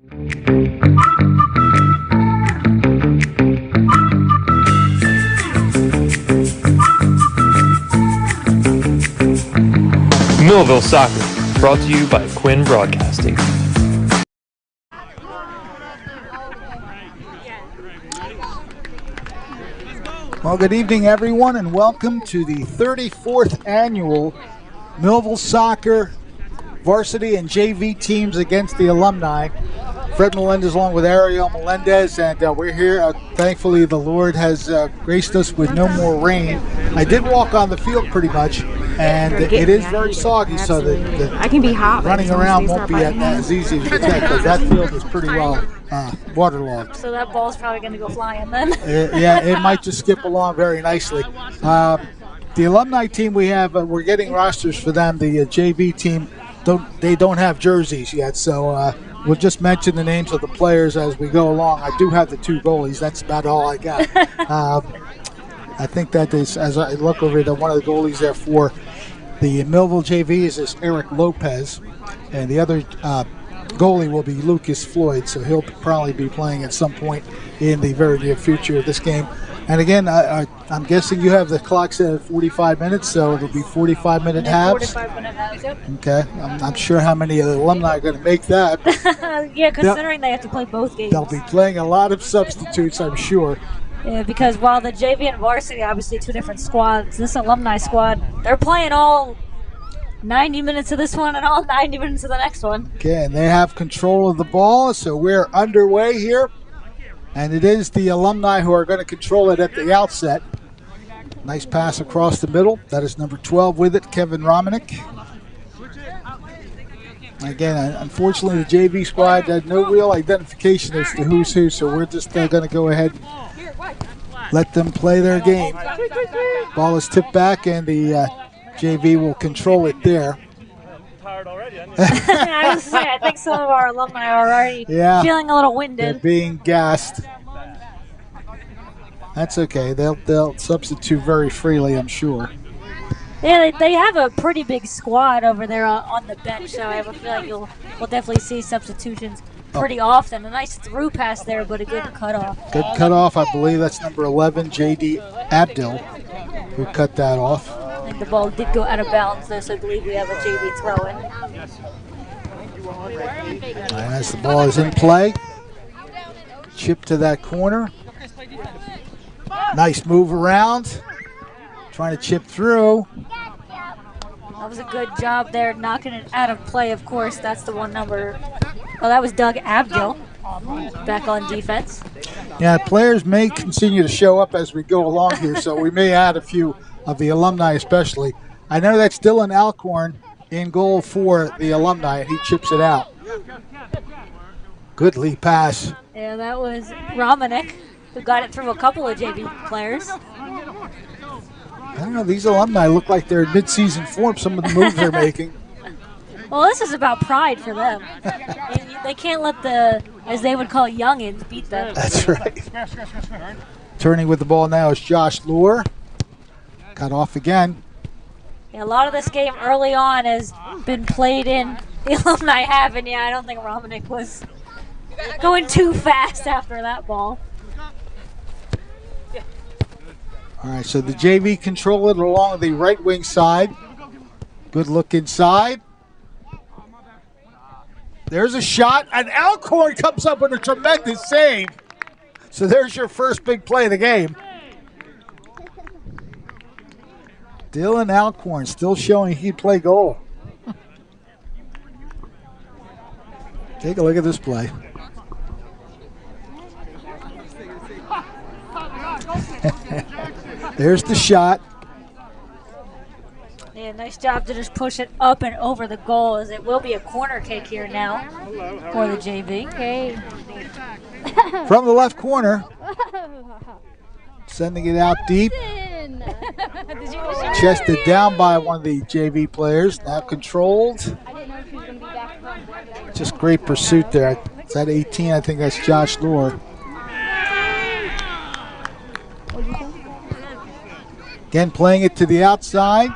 Millville Soccer, brought to you by Quinn Broadcasting. Well, good evening, everyone, and welcome to the 34th annual Millville Soccer varsity and JV teams against the Alumni. Fred Melendez along with Ariel Melendez, and we're here. Thankfully, the Lord has graced us with no more rain. I did walk on the field pretty much, and it is very soggy, so I can be hot. Running around won't be as easy as you think, because that field is pretty well waterlogged. So that ball's probably going to go flying then. Yeah, it might just skip along very nicely. The Alumni team we have, we're getting rosters for them. The JV team, they don't have jerseys yet, so we'll just mention the names of the players as we go along. I do have the two goalies. That's about all I got. I think that is, as I look over there, one of the goalies there for the Millville JV is Eric Lopez, and the other goalie will be Lucas Floyd, so he'll probably be playing at some point in the very near future of this game. And again, I'm guessing you have the clock set at 45 minutes, so it'll be 45-minute halves. 45-minute halves, yep. Okay. I'm not sure how many of the alumni are going to make that. Yeah, considering they have to play both games. They'll be playing a lot of substitutes, I'm sure. Yeah, because while the JV and varsity, obviously two different squads, this Alumni squad, they're playing all 90 minutes of this one and all 90 minutes of the next one. Okay, and they have control of the ball, so we're underway here. And it is the Alumni who are going to control it at the outset. Nice pass across the middle. That is number 12 with it, Kevin Romanek. Again, unfortunately, the JV squad had no real identification as to who's who, so we're just going to go ahead and let them play their game. Ball is tipped back, and the JV will control it there. I was saying, I think some of our alumni are already feeling a little winded. They're being gassed. That's okay. They'll substitute very freely, I'm sure. Yeah, they have a pretty big squad over there on the bench, so I have a feeling we'll definitely see substitutions pretty often. A nice through pass there, but a good cutoff. Good cutoff. I believe that's number 11, J.D. Abdil, who cut that off. I think the ball did go out of bounds, though, so I believe we have a JV throw-in. And as the ball is in play, chip to that corner. Nice move around. Trying to chip through. That was a good job there, knocking it out of play, of course. That's the one number. Oh, that was Doug Abdil back on defense. Yeah, players may continue to show up as we go along here, so we may add a few of the alumni especially. I know that's Dylan Alcorn in goal for the Alumni, and he chips it out. Good lead pass. Yeah, that was Romanek, who got it through a couple of JV players. I don't know, these alumni look like they're in mid-season form, some of the moves they're making. Well, this is about pride for them. They can't let the, as they would call youngins, beat them. That's right. Turning with the ball now is Josh Lohr. Cut off again. Yeah, a lot of this game early on has been played in the Alumni half, and I don't think Romanek was going too fast after that ball. All right, so the JV control it along the right wing side. Good look inside. There's a shot, and Alcorn comes up with a tremendous save. So there's your first big play of the game. Dylan Alcorn still showing he can play goal. Take a look at this play. There's the shot. Yeah, nice job to just push it up and over the goal, as it will be a corner kick here now for the JV. Hey. From the left corner. Sending it out deep. Chested down by one of the JV players. Now controlled. Just great pursuit there. It's at 18. I think that's Josh Lohr. Again, playing it to the outside.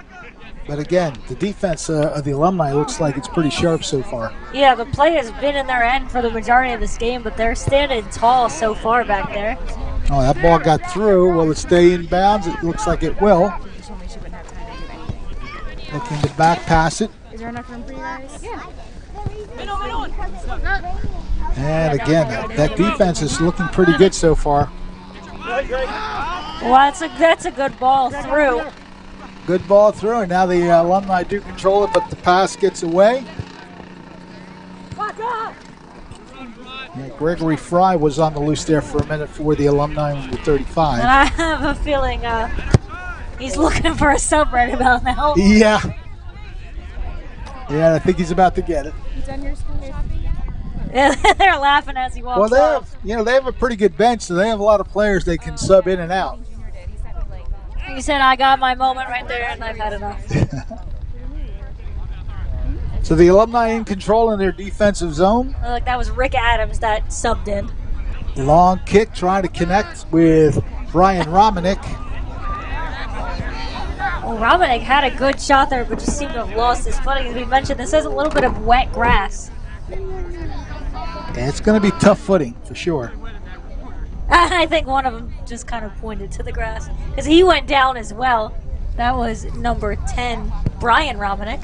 But again, the defense of the Alumni looks like it's pretty sharp so far. Yeah, the play has been in their end for the majority of this game, but they're standing tall so far back there. Oh, that ball got through. Will it stay in bounds? It looks like it will. Looking to back pass it. Is there enough room for you guys? Yeah. And again, that defense is looking pretty good so far. Well, that's a good ball through. Good ball through, and now the Alumni do control it, but the pass gets away. Yeah, Gregory Fry was on the loose there for a minute for the Alumni, number 35. And I have a feeling he's looking for a sub right about now. Yeah. Yeah, I think he's about to get it. You done your school? They're laughing as he walks off. They have a pretty good bench, so they have a lot of players they can sub in and out. He said, I got my moment right there, and I've had enough. So the Alumni in control in their defensive zone. Like that was Rick Adams that subbed in. Long kick, trying to connect with Brian Romanek. Well, Romanek had a good shot there, but just seemed to have lost his footing. As we mentioned, this has a little bit of wet grass. And it's going to be tough footing for sure. I think one of them just kind of pointed to the grass because he went down as well. That was number 10, Brian Romanek.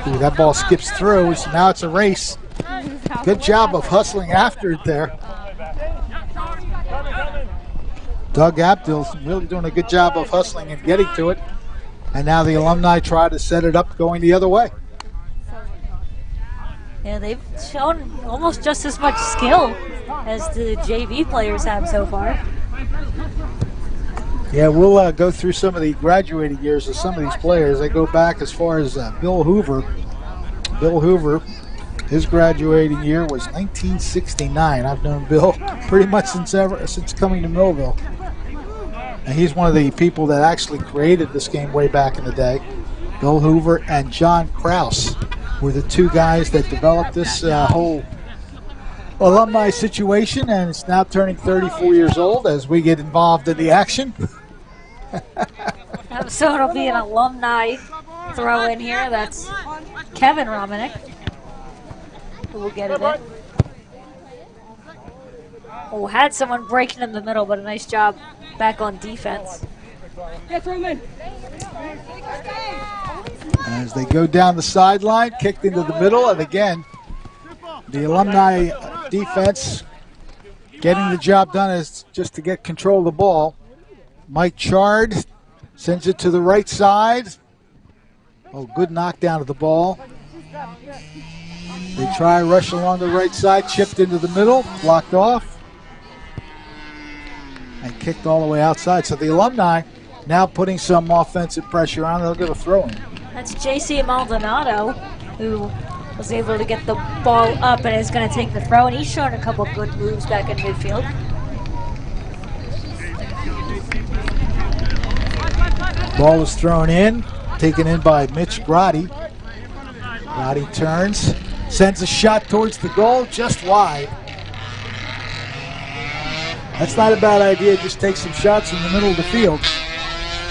Ooh, that ball skips through, so now it's a race. Good job of hustling after it there. Doug Abdil's really doing a good job of hustling and getting to it. And now the Alumni try to set it up going the other way. Yeah, they've shown almost just as much skill as the JV players have so far. Yeah, we'll go through some of the graduating years of some of these players. They go back as far as Bill Hoover. Bill Hoover, his graduating year was 1969. I've known Bill pretty much since coming to Millville. And he's one of the people that actually created this game way back in the day. Bill Hoover and John Krause were the two guys that developed this whole Alumni situation, and it's now turning 34 years old as we get involved in the action. So it'll be an Alumni throw in here. That's Kevin Romanek who will get it in. Oh, had someone breaking in the middle, but a nice job back on defense. As they go down the sideline, kicked into the middle, and again, the Alumni defense getting the job done is just to get control of the ball. Mike Chard sends it to the right side. Oh, good knockdown of the ball. They try rush along the right side, chipped into the middle, blocked off, and kicked all the way outside. So the Alumni now putting some offensive pressure on. They'll get a throw in. That's J.C. Maldonado, who was able to get the ball up and is going to take the throw, and he's shown a couple good moves back in midfield. Ball is thrown in, taken in by Mitch Grotti. Grotti turns, sends a shot towards the goal, just wide. That's not a bad idea, just take some shots in the middle of the field.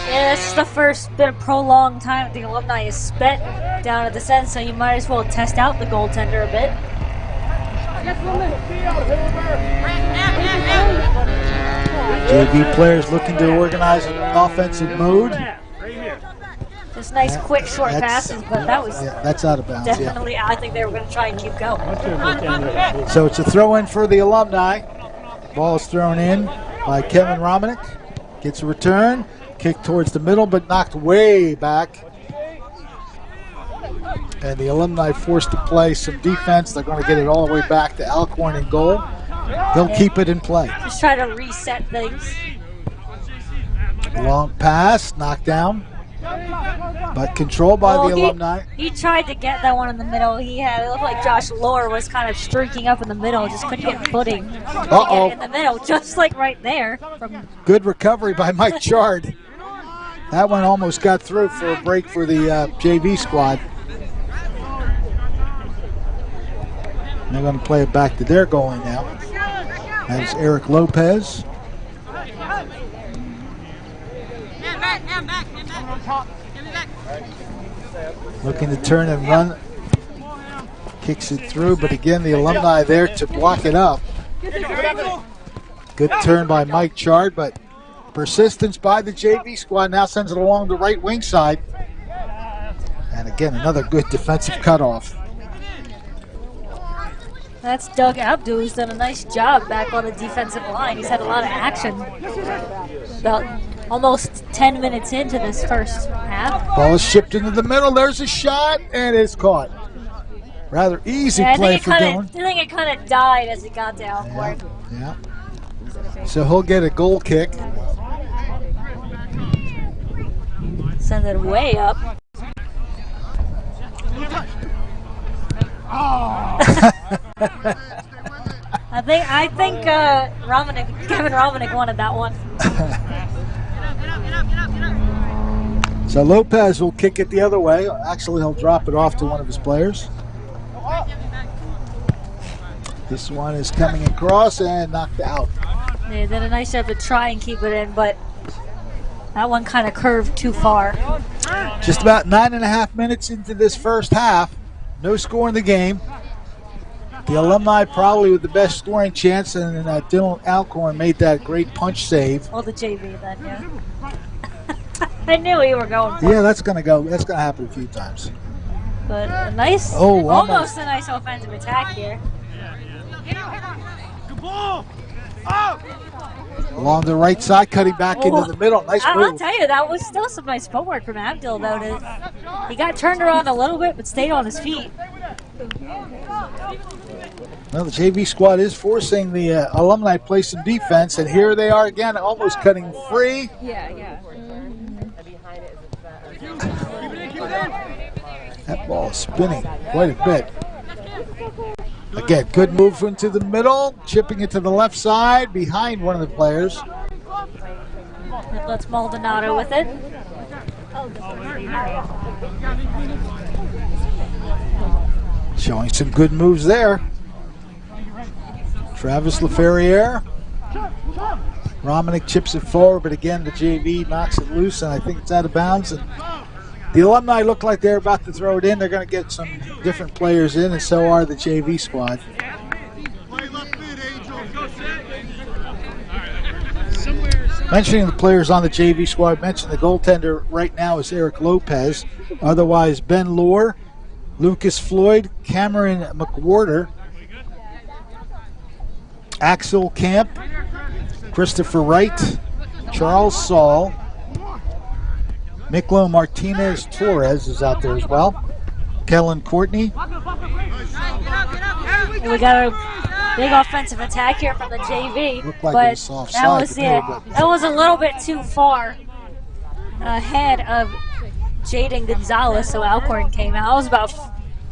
Yeah, this is the first bit of prolonged time the Alumni has spent down at this end, so you might as well test out the goaltender a bit. JV players looking to organize an offensive mood. Just nice, quick, short passes, but that was that's out of bounds. definitely. I think they were going to try and keep going. So it's a throw in for the Alumni. Ball is thrown in by Kevin Romanek. Gets a return. Kick towards the middle, but knocked way back. And the Alumni forced to play some defense. They're going to get it all the way back to Alcorn in goal. They'll keep it in play. Just try to reset things. Long pass, knocked down, but controlled by the Alumni. He tried to get that one in the middle. It looked like Josh Lohr was kind of streaking up in the middle, just couldn't get footing. Uh-oh. In the middle, just like right there. Good recovery by Mike Chard. That one almost got through for a break for the JV squad. They're going to play it back to their goalie now. That is Eric Lopez. Looking to turn and run. Kicks it through, but again, the Alumni there to block it up. Good turn by Mike Chard, but persistence by the JV squad now sends it along the right wing side. And again, another good defensive cutoff. That's Doug Abdu, who's done a nice job back on the defensive line. He's had a lot of action. About almost 10 minutes into this first half. Ball is shipped into the middle. There's a shot, and it's caught. Rather easy play for Dylan. I think it kind of died as it got to Alcorn. Yeah. So he'll get a goal kick. Send it way up. I think Kevin Romanek wanted that one. So Lopez will kick it the other way. Actually, he'll drop it off to one of his players. This one is coming across and knocked out. They did a nice job to try and keep it in, but that one kind of curved too far. Just about 9.5 minutes into this first half. No score in the game. The Alumni probably with the best scoring chance, and Dylan Alcorn made that great punch save. Well, the JV then, yeah. I knew you were going for it. Yeah, that's going to go. That's going to happen a few times. But a nice, almost a nice offensive attack here. Along the right side, cutting back into the middle. Nice move. I'll tell you, that was still some nice footwork from Abdul, though. He got turned around a little bit, but stayed on his feet. Well, the JV squad is forcing the Alumni play some defense, and here they are again, almost cutting free. Yeah. That ball is spinning quite a bit. Again, good move into the middle, chipping it to the left side, behind one of the players. Let's Maldonado with it. Showing some good moves there. Travis LaFerriere. Romanek chips it forward, but again, the JV knocks it loose, and I think it's out of bounds. And the Alumni look like they're about to throw it in. They're going to get some different players in, and so are the JV squad. Mentioning the players on the JV squad, mentioned the goaltender right now is Eric Lopez. Otherwise, Ben Lohr, Lucas Floyd, Cameron McWhorter, Axel Camp, Christopher Wright, Charles Saul, Miklo Martinez Torres is out there as well. Kellen Courtney. And we got a big offensive attack here from the JV. Looked like but it was offside. That was a little bit too far ahead of Jaden Gonzalez, so Alcorn came out. It was about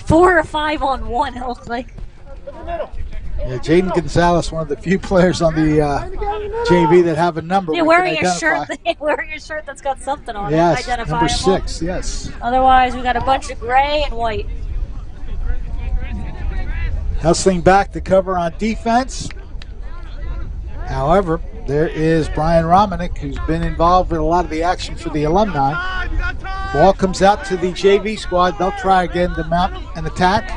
4 or 5 on 1, it looked like. Yeah, Jaden Gonzalez, one of the few players on the JV that have a number. Yeah, wearing a shirt that's got something on it. Yes, Identifiable. number 6, yes. Otherwise, we got a bunch of gray and white. Hustling back to cover on defense. However, there is Brian Romanek, who's been involved with a lot of the action for the Alumni. Ball comes out to the JV squad. They'll try again to mount an attack.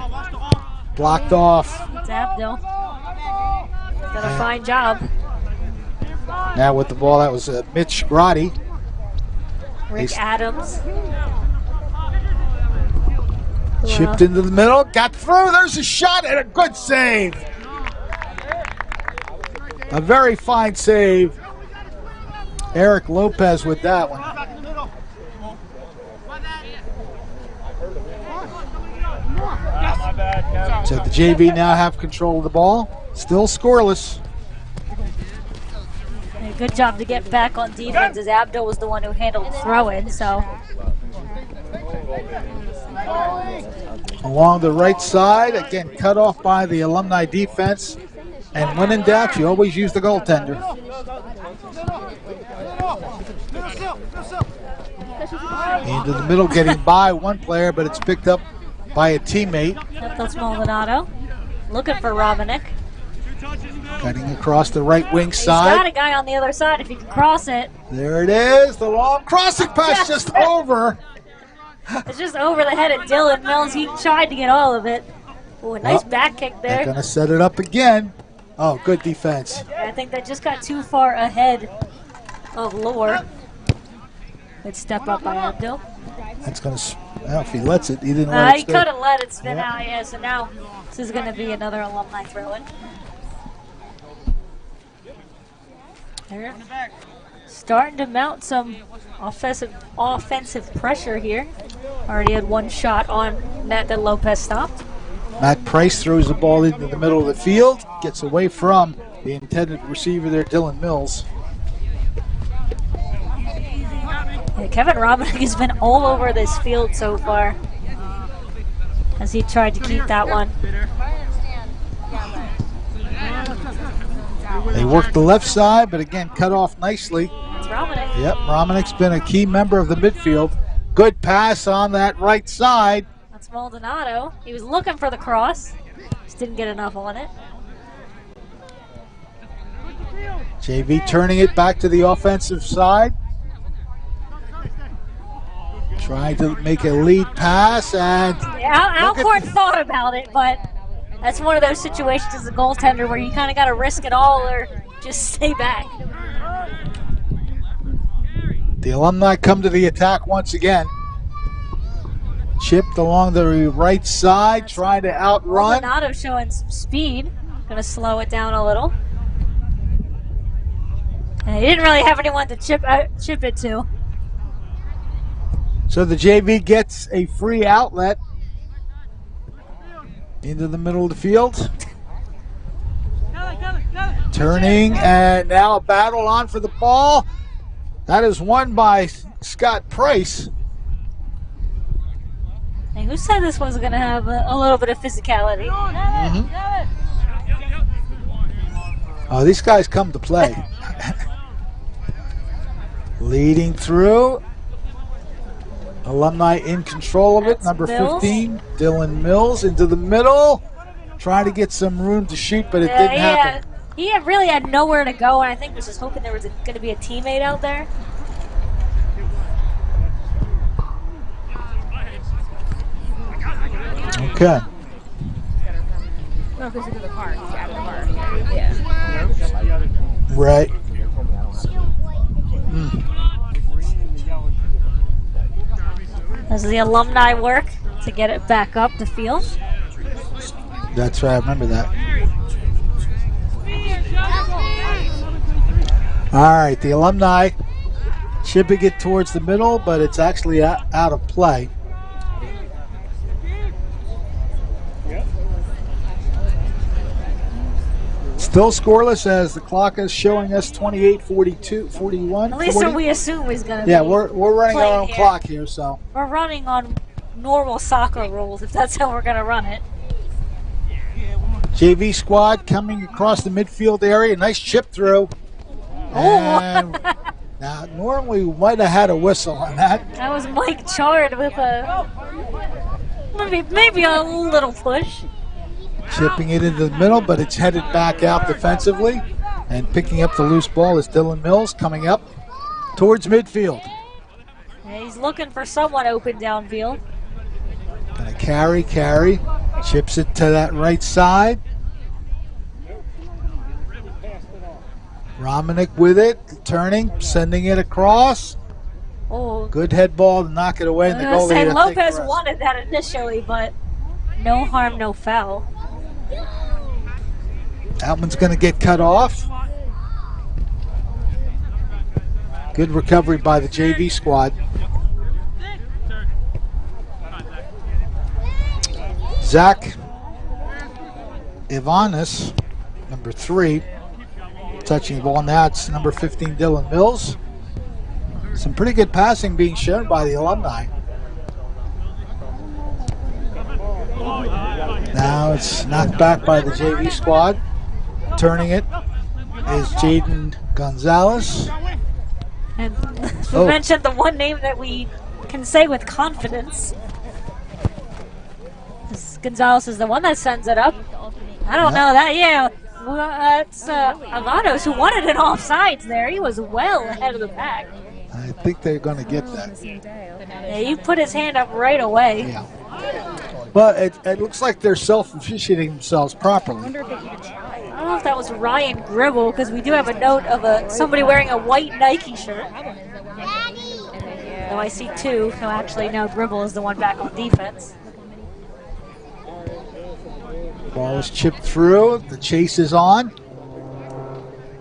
Blocked off. It's Abdul. Done a fine job. Now with the ball, that was Mitch Grotti. Rick Adams. Chipped into the middle, got through. There's a shot and a good save. A very fine save. Eric Lopez with that one. So the JV now have control of the ball. Still scoreless. Good job to get back on defense, as Abdul was the one who handled the throw-in, so. Along the right side, again, cut off by the Alumni defense. And when in doubt, you always use the goaltender. Into the middle, getting by one player, but it's picked up by a teammate. That's Maldonado. Looking for Romanek. Cutting across the right wing He's side. got a guy on the other side if he can cross it. There it is. The long crossing pass just over. It's just over the head of Dylan Mills. He tried to get all of it. Ooh, a nice back kick They're there. going to set it up again. Oh, good defense. I think that just got too far ahead of Lore. Good step up by Abdul. That's going to, well, if he lets it, he didn't let it He stay. could have let it spin out, yeah. So now this is going to be another Alumni throw-in. They're starting to mount some offensive pressure here. Already had one shot on net that Lopez stopped. Matt Price throws the ball into the middle of the field, gets away from the intended receiver there, Dylan Mills. Yeah, Kevin Robinick has been all over this field so far as he tried to keep that one. They work the left side, but again, cut off nicely. It's Robinick. Yep, Romanick's been a key member of the midfield. Good pass on that right side. That's Maldonado. He was looking for the cross. Just didn't get enough on it. JV turning it back to the offensive side. Trying to make a lead pass, and Yeah, Alcorn thought about it, but that's one of those situations as a goaltender where you kind of got to risk it all or just stay back. the Alumni come to the attack once again. Chipped along the right side, trying to outrun. Maldonado showing some speed. Going to slow it down a little. And he didn't really have anyone to chip it to. So the JV gets a free outlet into the middle of the field. Turning, and now a battle on for the ball. That is won by Scott Price. Hey, who said this was going to have a little bit of physicality? Oh, these guys come to play. Leading through. Alumni in control of it. That's Number Mills. 15, Dylan Mills, into the middle. Trying to get some room to shoot, but it didn't happen. He really had nowhere to go, and I think was just hoping there was going to be a teammate out there. Okay. No, because of the car. He's out of the car. Yeah. Right. As the Alumni work to get it back up the field. That's right, I remember that. All right, the Alumni chipping it towards the middle, but it's actually out of play. Still scoreless as the clock is showing us 28-41. At least we assume he's going to Yeah, be we're running our playing own here. clock here, so. We're running on normal soccer rules, if that's how we're going to run it. JV squad coming across the midfield area. Nice chip through. And now, normally we might have had a whistle on that. That was Mike Chard with a maybe a little push. Chipping it into the middle, but it's headed back out defensively. And picking up the loose ball is Dylan Mills coming up towards midfield. Yeah, he's looking for someone open downfield. Gonna carry. Chips it to that right side. Romanick with it, turning, sending it across. Oh, Good head ball to knock it away. And the I was goalie gonna say had to take Lopez the rest. wanted that initially, but no harm, no foul. That one's going to get cut off. Good recovery by the JV squad. Zach Ivanis, number 3, touching the ball. Now it's number 15, Dylan Mills. Some pretty good passing being shown by the Alumni. Now it's knocked back by the JV squad. Turning it is Jaden Gonzalez. And we mentioned the one name that we can say with confidence. Gonzalez is the one that sends it up. I don't know that. Yeah, Well, that's Avanos who wanted an offsides there. He was well ahead of the pack. I think they're going to get that. Yeah, he put his hand up right away. Yeah. But it looks like they're self-officiating themselves properly. I don't know if that was Ryan Gribble, because we do have a note of somebody wearing a white Nike shirt. Though I see two. No, actually, no, Gribble is the one back on defense. Ball is chipped through. The chase is on.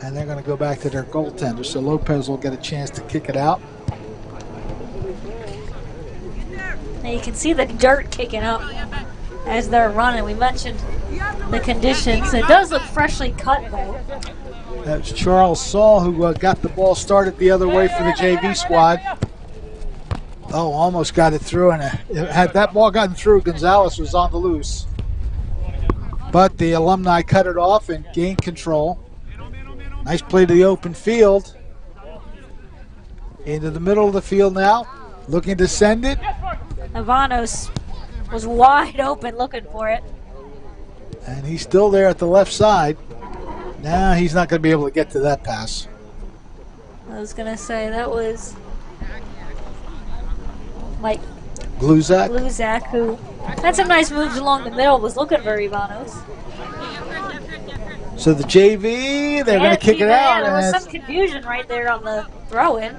And they're going to go back to their goaltender. So Lopez will get a chance to kick it out. Now you can see the dirt kicking up as they're running. We mentioned the conditions. It does look freshly cut, though. That's Charles Saul who got the ball started the other way for the JV squad. Oh, almost got it through. And had that ball gotten through, Gonzalez was on the loose. But the Alumni cut it off and gained control. Nice play to the open field. Into the middle of the field now. Looking to send it. Avanos was wide open looking for it. And he's still there at the left side. Now he's not going to be able to get to that pass. I was going to say that was Mike Gluzak, who had some nice moves along the middle, was looking for Avanos. So the JV, they're going to kick it out. There was some confusion right there on the throw-in.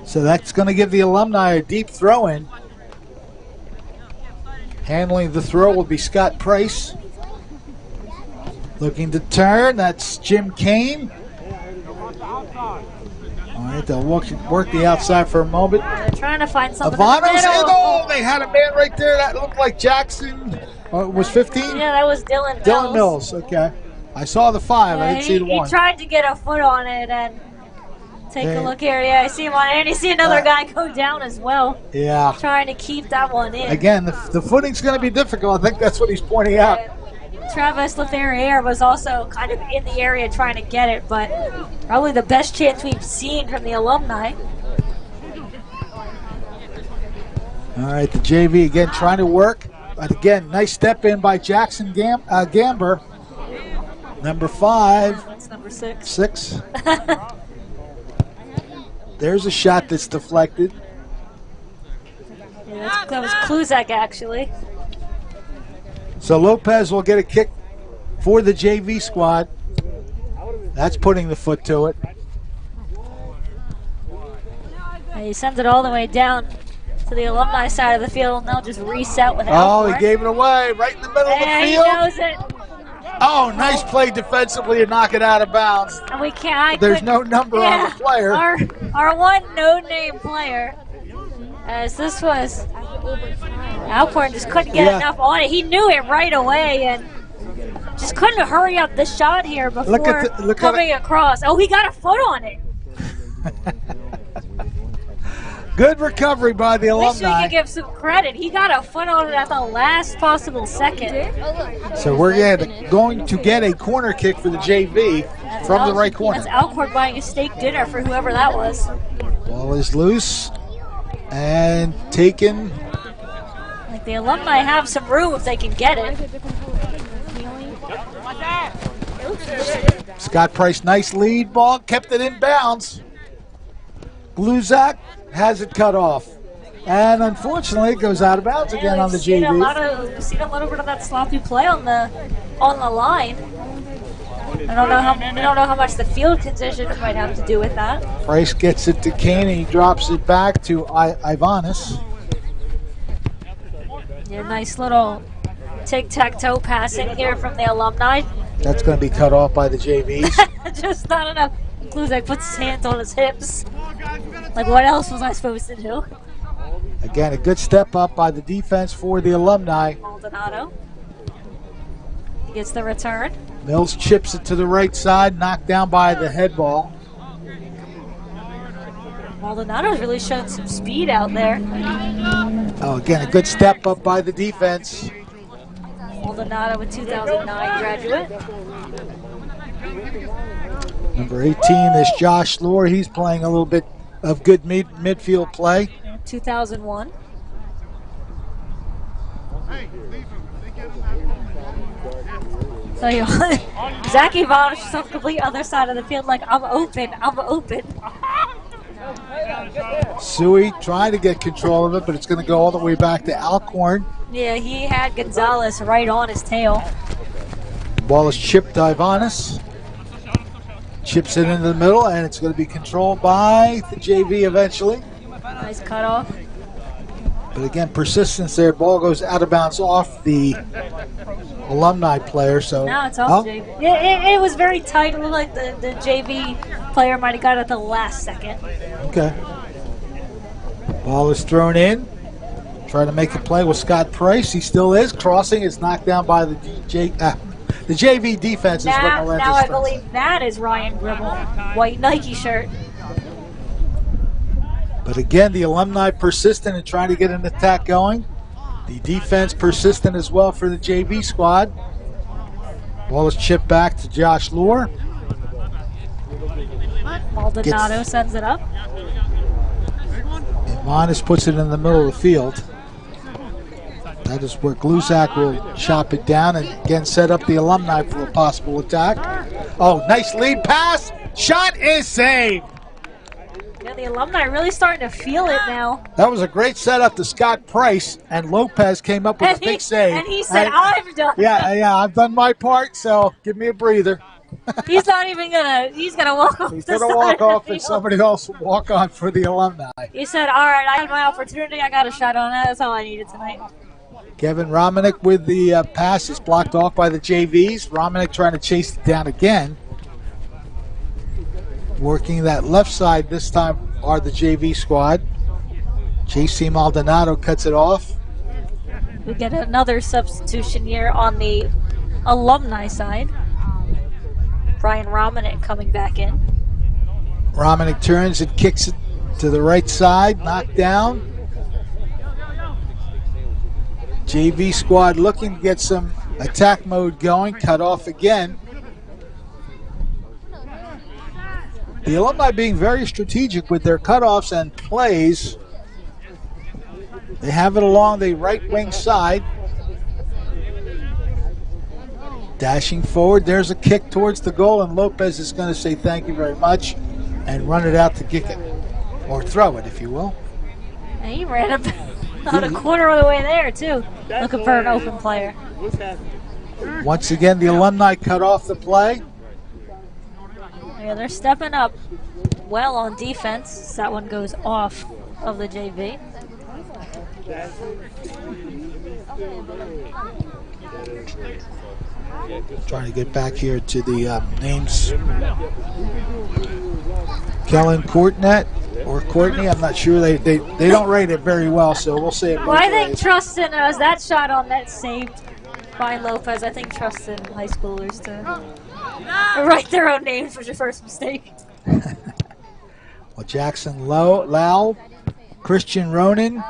So that's going to give the Alumni a deep throw-in. Handling the throw will be Scott Price. Looking to turn, that's Jim Kane. All right, they'll work the outside for a moment. They're trying to find something Avanos, in the middle. oh, they had a man right there that looked like Jackson. Was 15? Yeah, that was Dylan Mills. Dylan Mills, okay. I saw the 5, I didn't see the 1. He tried to get a foot on it and take a look here. Yeah, I see him on it, and you see another guy go down as well. Yeah. Trying to keep that one in. Again, the footing's going to be difficult. I think that's what he's pointing out. Travis Leferrier was also kind of in the area trying to get it, but probably the best chance we've seen from the Alumni. All right, the JV again trying to work. But again, nice step in by Jackson Gamber. Number 5. That's number 6. 6. There's a shot that's deflected. Yeah, that was Kluzak, actually. So Lopez will get a kick for the JV squad. That's putting the foot to it. And he sends it all the way down to the Alumni side of the field, and they'll just reset with Alcorn. Oh, he gave it away right in the middle of the field. He knows it. Oh, nice play defensively to knock it out of bounds. And we can't. There's no number on the player. Our one no-name player, as this was, Alcorn just couldn't get enough on it. He knew it right away and just couldn't hurry up the shot here before coming across. Oh, he got a foot on it. Good recovery by the Alumni. Wish we could give some credit. He got a foot on it at the last possible second. So we're going to get a corner kick for the JV from the right corner. That's Alcorn buying a steak dinner for whoever that was. Ball is loose and taken. Like the Alumni have some room if they can get it. Scott Price, nice lead ball, kept it in bounds. Gluzak has it cut off. And unfortunately, it goes out of bounds again on the JV. We've seen a little bit of that sloppy play on the line. I don't know how much the field conditions might have to do with that. Price gets it to Kane, and he drops it back to Ivanis. Yeah, nice little tic-tac-toe passing here from the Alumni. That's going to be cut off by the JVs. Just not enough. Kluzak puts his hands on his hips. Like, what else was I supposed to do? Again, a good step up by the defense for the Alumni. Maldonado. He gets the return. Mills chips it to the right side, knocked down by the head ball. Maldonado's really shown some speed out there. Oh, again, a good step up by the defense. Maldonado, a 2009 graduate. Number 18 is Josh Lohr. He's playing a little bit of good midfield play. 2001. tell you what, Zach Ivanovich is on the complete other side of the field like, I'm open. Suey trying to get control of it, but it's going to go all the way back to Alcorn. Yeah, he had Gonzalez right on his tail. Ball is chipped to Ivanis. Chips it into the middle, and it's going to be controlled by the JV eventually. Nice cutoff. But again, persistence there. Ball goes out of bounds off the Alumni player. So now it's off JV. It was very tight. It looked like the JV player might have got it at the last second. Okay. Ball is thrown in. Trying to make a play with Scott Price. He still is. Crossing is knocked down by the JV defense. Now I believe that is Ryan Gribble. White Nike shirt. But again, the Alumni persistent in trying to get an attack going. The defense persistent as well for the JV squad. Ball is chipped back to Josh Lohr. Maldonado sends it up. Ivanis puts it in the middle of the field. That is where Gluzak will chop it down and again set up the Alumni for a possible attack. Oh, nice lead pass. Shot is saved. Yeah, the Alumni really starting to feel it now. That was a great setup to Scott Price, and Lopez came up with a big save. And he said, I'm done. Yeah, I've done my part, so give me a breather. He's not even he's gonna walk off. He's gonna walk off and somebody else will walk on for the Alumni. He said, all right, I had my opportunity. I got a shot on that. That's all I needed tonight. Kevin Romanek with the pass is blocked off by the JVs. Romanek trying to chase it down again. Working that left side this time are the JV squad. JC Maldonado cuts it off. We get another substitution here on the Alumni side. Brian Romanek coming back in. Romanek turns and kicks it to the right side, knocked down. JV squad looking to get some attack mode going, cut off again. The Alumni being very strategic with their cutoffs and plays. They have it along the right wing side. Dashing forward, there's a kick towards the goal, and Lopez is going to say thank you very much and run it out to kick it, or throw it, if you will. And he ran about a quarter of the way there, too, looking for an open player. Once again, the Alumni cut off the play. Yeah, they're stepping up well on defense. That one goes off of the JV. Trying to get back here to the names. Kellen Courtnett or Courtney, I'm not sure. They don't rate it very well, so we'll say it. Well, I think Trustin, was that shot on net saved by Lopez. I think Trustin high schoolers to write their own names was your first mistake. Well, Jackson Lau, Christian Ronan,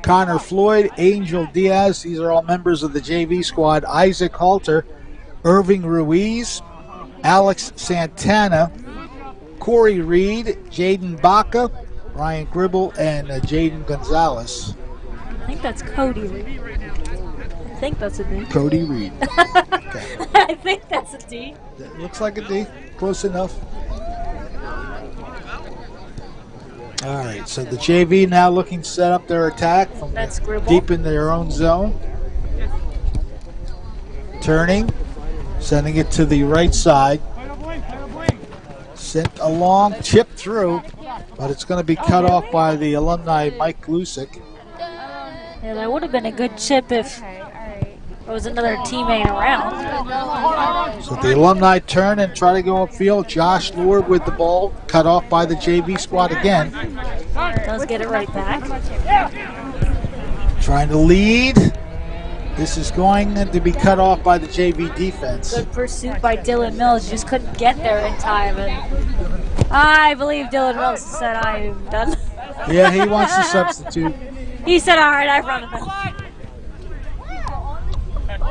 Connor Floyd, Angel Diaz, these are all members of the JV squad. Isaac Halter, Irving Ruiz, Alex Santana, Corey Reed, Jaden Baca, Ryan Gribble, and Jaden Gonzalez. I think that's Cody Reed. I think that's a D. Cody Reed. Okay. I think that's a D. That looks like a D. Close enough. All right, so the JV now looking to set up their attack from deep in their own zone. Turning, sending it to the right side. Sent along, chipped through, but it's going to be cut off by the Alumni Mike Glusick. Yeah, that would have been a good chip if there was another teammate around. So the Alumni turn and try to go upfield. Josh Lohr with the ball, cut off by the JV squad again. Does get it right back. Trying to lead. This is going to be cut off by the JV defense. Good pursuit by Dylan Mills. Just couldn't get there in time. And I believe Dylan Mills said, I'm done. Yeah, he wants to substitute. He said, all right, I've run enough.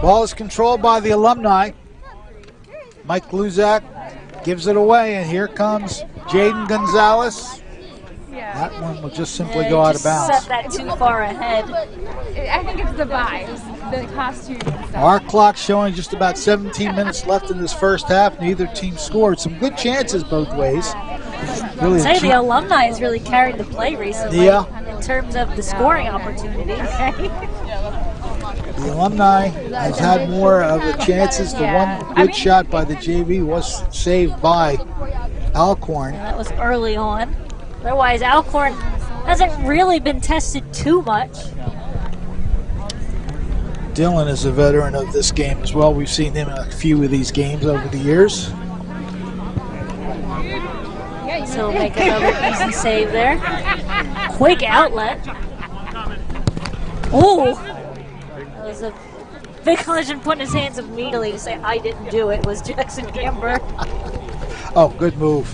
Ball is controlled by the Alumni. Mike Gluzak gives it away, and here comes Jaden Gonzalez. That one will just simply go out of bounds. Set that too far ahead. I think it's the vibes, the costume and stuff. Our clock showing just about 17 minutes left in this first half. Neither team scored. Some good chances both ways. Really I'd say the Alumni has really carried the play recently in terms of the scoring opportunities. The Alumni has had more of the chances. The one good shot by the JV was saved by Alcorn. That was early on. Otherwise, Alcorn hasn't really been tested too much. Dylan is a veteran of this game as well. We've seen him in a few of these games over the years. So he'll make another easy save there. Quick outlet. Oh! That was a big collision put in his hands immediately to say, I didn't do it, was Jackson Gamber. Oh, good move.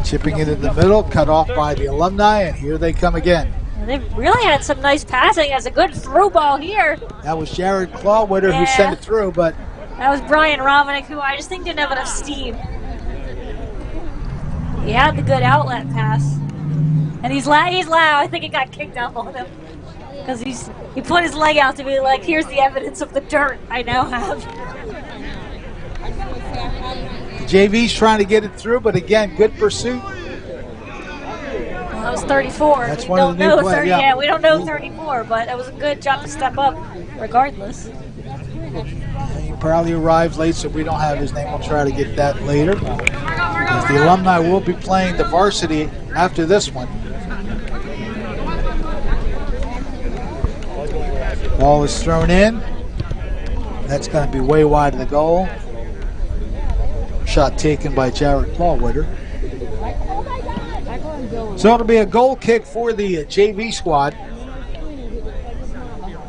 Chipping it in the middle, cut off by the Alumni, and here they come again. They've really had some nice passing. That's a good through ball here. That was Jared Clawwitter who sent it through, but... That was Brian Romanick, who I just think didn't have enough steam. He had the good outlet pass. And he's loud. I think it got kicked off on him. Because he put his leg out to be like, here's the evidence of the dirt I now have. The JV's trying to get it through, but again, good pursuit. Well, that was 34. That's one of the new plays. Yeah, we don't know 34, but that was a good job to step up regardless. He probably arrived late, so we don't have his name. We'll try to get that later. As the Alumni will be playing the varsity after this one. Ball is thrown in. That's going to be way wide of the goal. Shot taken by Jared Clawwitter. So it'll be a goal kick for the JV squad.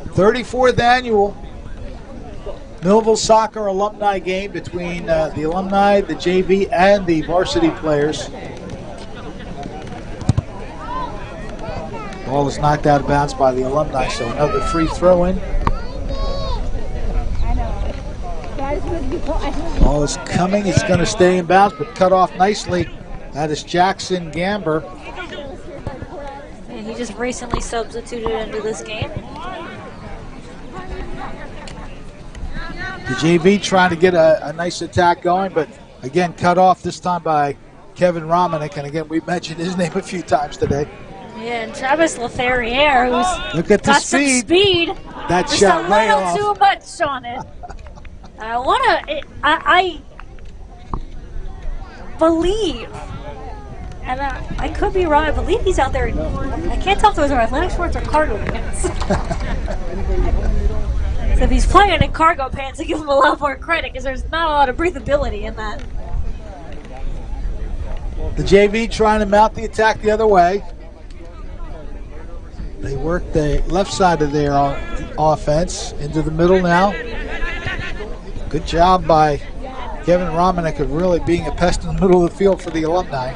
34th annual Millville Soccer Alumni game between the Alumni, the JV, and the varsity players. Ball is knocked out of bounds by the Alumni, so another free throw in. Ball is coming. It's going to stay in bounds, but cut off nicely. That is Jackson Gamber. And he just recently substituted into this game. The JV trying to get a nice attack going, but again, cut off this time by Kevin Romanick. And again, we've mentioned his name a few times today. Yeah, and Travis LaFerriere, who's Look at the got speed. some speed. That just shot a way little off. too much on it. I believe, and I could be wrong, I believe he's out there in, I can't tell if those are athletic shorts or cargo pants. So if he's playing in cargo pants, I give him a lot more credit because there's not a lot of breathability in that. The JV trying to mount the attack the other way. They work the left side of their offense into the middle now. Good job by Kevin Romanick of really being a pest in the middle of the field for the Alumni.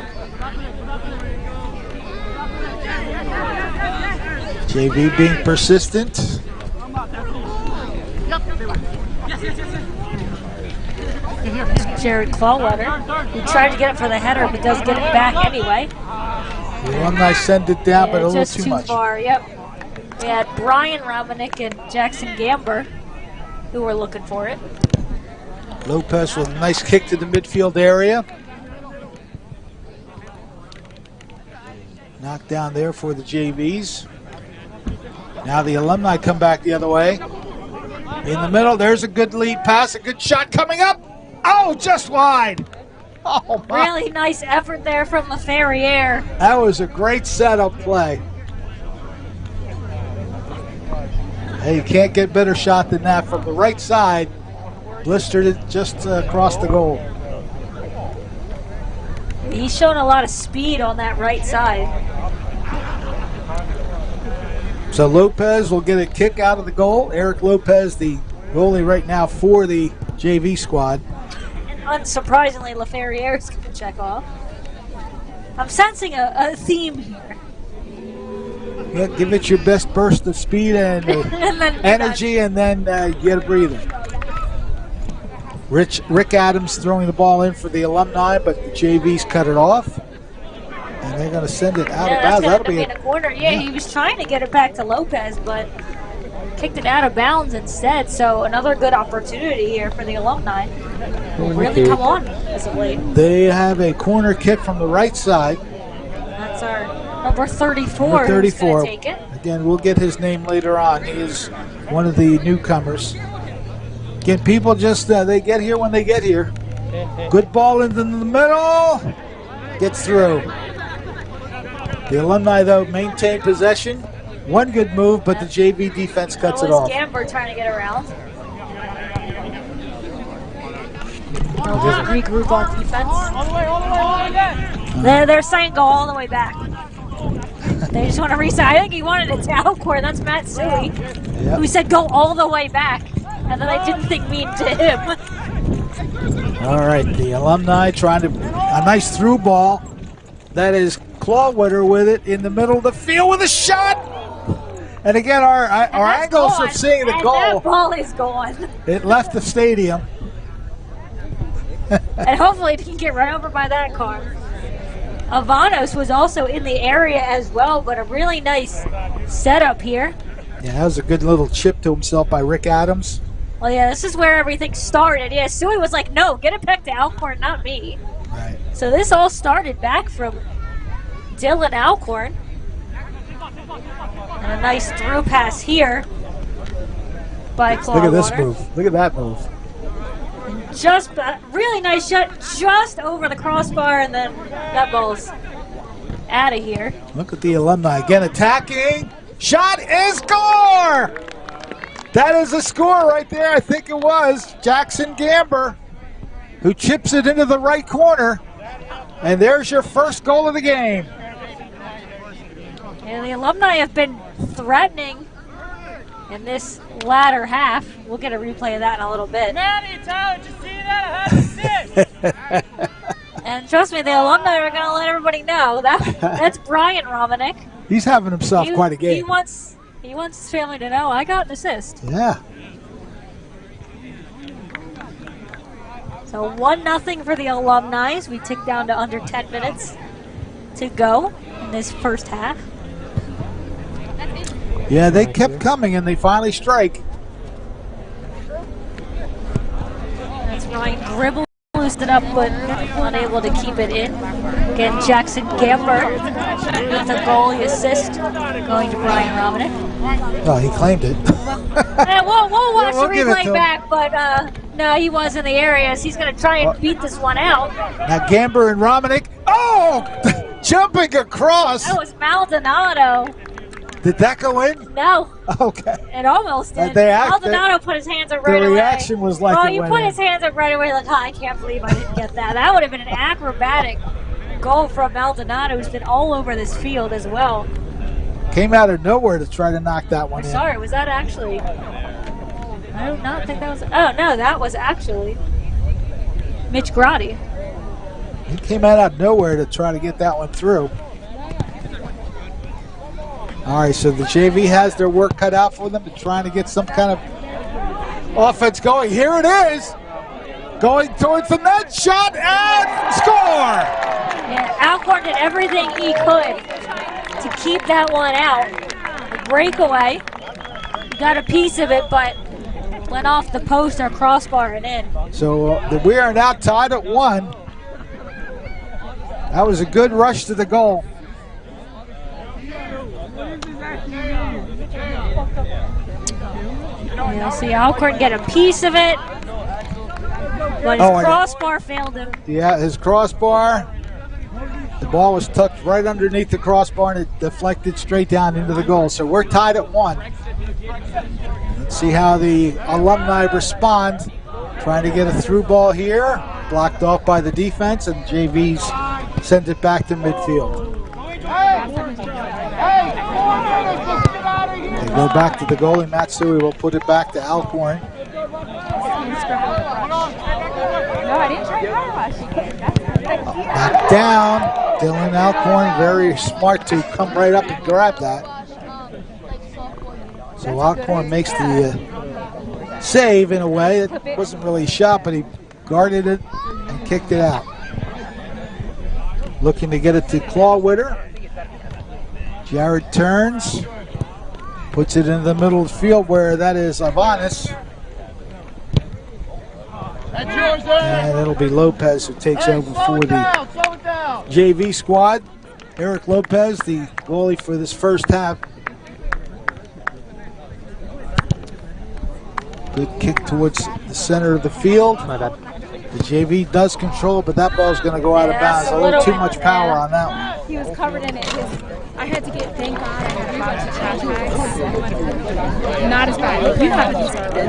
JV being persistent. Jared Clawwitter, who tried to get it for the header, but does get it back anyway. The Alumni send it down, but a little just too much. Far, yep. We had Brian Romanick and Jackson Gamber who were looking for it. Lopez with a nice kick to the midfield area. Knocked down there for the JVs. Now the Alumni come back the other way. In the middle, there's a good lead pass, a good shot coming up. Oh, just wide. Oh, my. Really nice effort there from LaFerriere. That was a great setup play. Hey, you can't get better shot than that from the right side. Blistered it just across the goal. He's shown a lot of speed on that right side. So Lopez will get a kick out of the goal. Eric Lopez, the goalie right now for the JV squad. And unsurprisingly, LaFerriere is going to check off. I'm sensing a theme here. Yeah, give it your best burst of speed and, and then energy, and then get a breather. Rick Adams throwing the ball in for the Alumni, but the JV's cut it off. And they're going to send it out Yeah, of that's bounds. going to be in the corner. Yeah, he was trying to get it back to Lopez, but kicked it out of bounds instead. So another good opportunity here for the Alumni. Really come on as of late. They have a corner kick from the right side. That's our number 34. Number 34. Who's going to take it. Again, we'll get his name later on. He is one of the newcomers. Again, people just, they get here when they get here. Good ball into the middle. Gets through. The Alumni, though, maintain possession. One good move, but the JV defense cuts it off. Gamber trying to get around. They'll just regroup on defense. They're saying go all the way back. They just want to reset. I think he wanted it to Alcorn. That's Matt Suey, who said go all the way back. And then I didn't think mean to him. All right, the Alumni trying to, a nice through ball. That is Clawwitter with it in the middle of the field with a shot. And again, our angles of seeing the goal. That ball is gone. It left the stadium. And hopefully it didn't get run over by that car. Avanos was also in the area as well, but a really nice setup here. Yeah, that was a good little chip to himself by Rick Adams. Well, yeah, this is where everything started. Yeah, Suey was like, no, get it back to Alcorn, not me. Right. So this all started back from Dylan Alcorn. And a nice through pass here by Clawwitter. Look at this move. Look at that move. Just a really nice shot just over the crossbar, and then that ball's out of here. Look at the Alumni again attacking. Shot is score! That is a score right there. I think it was Jackson Gamber who chips it into the right corner. And there's your first goal of the game. And the Alumni have been threatening in this latter half. We'll get a replay of that in a little bit. Manny, Tyler, did you see that? I had assist. And trust me, the Alumni are going to let everybody know that's Brian Romanek. He's having himself quite a game. He wants his family to know I got an assist. Yeah. So 1-0 for the Alumni. We tick down to under 10 minutes to go in this first half. Yeah, they kept coming and they finally strike. That's Ryan Gribble loosed it up, but unable to keep it in. Again, Jackson Gamber with a goalie assist going to Brian Romanek. Oh, he claimed it. We'll watch we'll the give it to replay him. back, but no, he was in the area, so he's going to try and beat this one out. Now Gamber and Romanek. Oh! Jumping across. That was Maldonado. Did that go in? No. Okay. It almost did. They Maldonado put his hands up right away. The reaction was like oh, it he went put in. his hands up right away like, I can't believe I didn't get that. That would have been an acrobatic goal from Maldonado, who's been all over this field as well. Came out of nowhere to try to knock that one in. Sorry, was that actually... I do not think that was... Oh, no, that was actually Mitch Grotti. He came out of nowhere to try to get that one through. All right, so the JV has their work cut out for them to trying to get some kind of offense going. Here it is. Going towards the net, shot, and score! Yeah, Alcorn did everything he could to keep that one out. The breakaway, got a piece of it, but went off the post or crossbar and in. So we are now tied at 1. That was a good rush to the goal. You'll see Alcorn get a piece of it, but his crossbar failed him. Yeah, his crossbar. The ball was tucked right underneath the crossbar and it deflected straight down into the goal. So we're tied at 1. Let's see how the Alumni respond. Trying to get a through ball here. Blocked off by the defense, and JVs sends it back to midfield. They go back to the goalie, Matsui will put it back to Alcorn. No, I didn't try car wash. Back down. Dylan Alcorn, very smart to come right up and grab that. So Alcorn makes the save in a way. It wasn't really a shot, but he guarded it and kicked it out. looking to get it to Clawwitter. Jared turns, puts it in the middle of the field where that is Ivanis. And it'll be Lopez who takes over for the JV squad. Eric Lopez, the goalie for this first half. Good kick towards the center of the field. The JV does control, but that ball's going to go out of bounds. A little too much power on that one. He was covered in it. I had to get, thank God, I had about 2 trash bags. Not as bad. You know how to do something.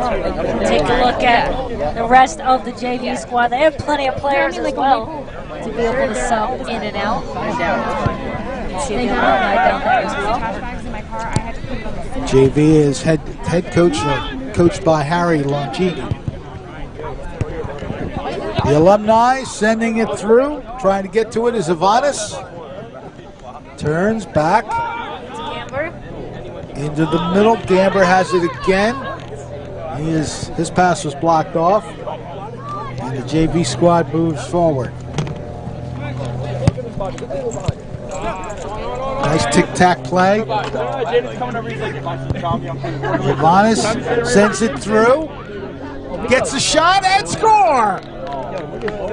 Take a look at the rest of the JV squad. They have plenty of players as well to be able to sub in and out. You can see the Alumni down there as well. JV is head coach, coached by Harry Longini. The Alumni sending it through, trying to get to it is Ivanis. Turns back into the middle. Gamber has it again. His pass was blocked off, and the JV squad moves forward. Nice tic-tac play. Ivanis sends it through, gets a shot and score.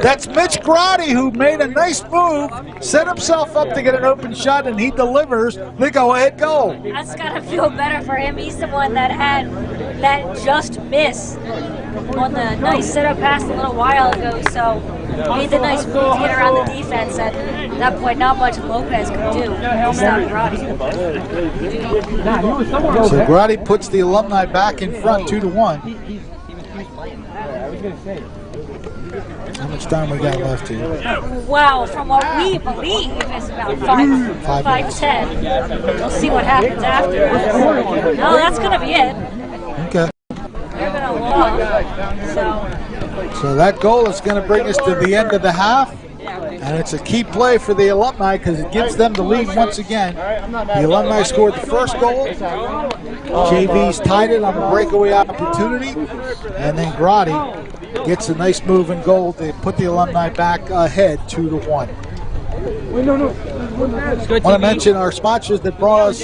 That's Mitch Grotti, who made a nice move, set himself up to get an open shot, and he delivers the go-ahead goal. That's got to feel better for him. He's the one that had that just miss on the nice setup pass a little while ago, so made the nice move to get around the defense. At that point, not much Lopez could do. He stopped Grotti. So Grotti puts the Alumni back in front 2-1. How much time we got left here? Wow, from what we believe is about 5-10. We'll see what happens after this. No, that's going to be it. Okay. They're going to walk. So that goal is going to bring us to the end of the half. And it's a key play for the Alumni because it gives them the lead once again. The Alumni scored the first goal. JV's tied it on a breakaway opportunity. And then Grotti gets a nice move and goal to put the Alumni back ahead 2-1. I want to mention our sponsors that brought us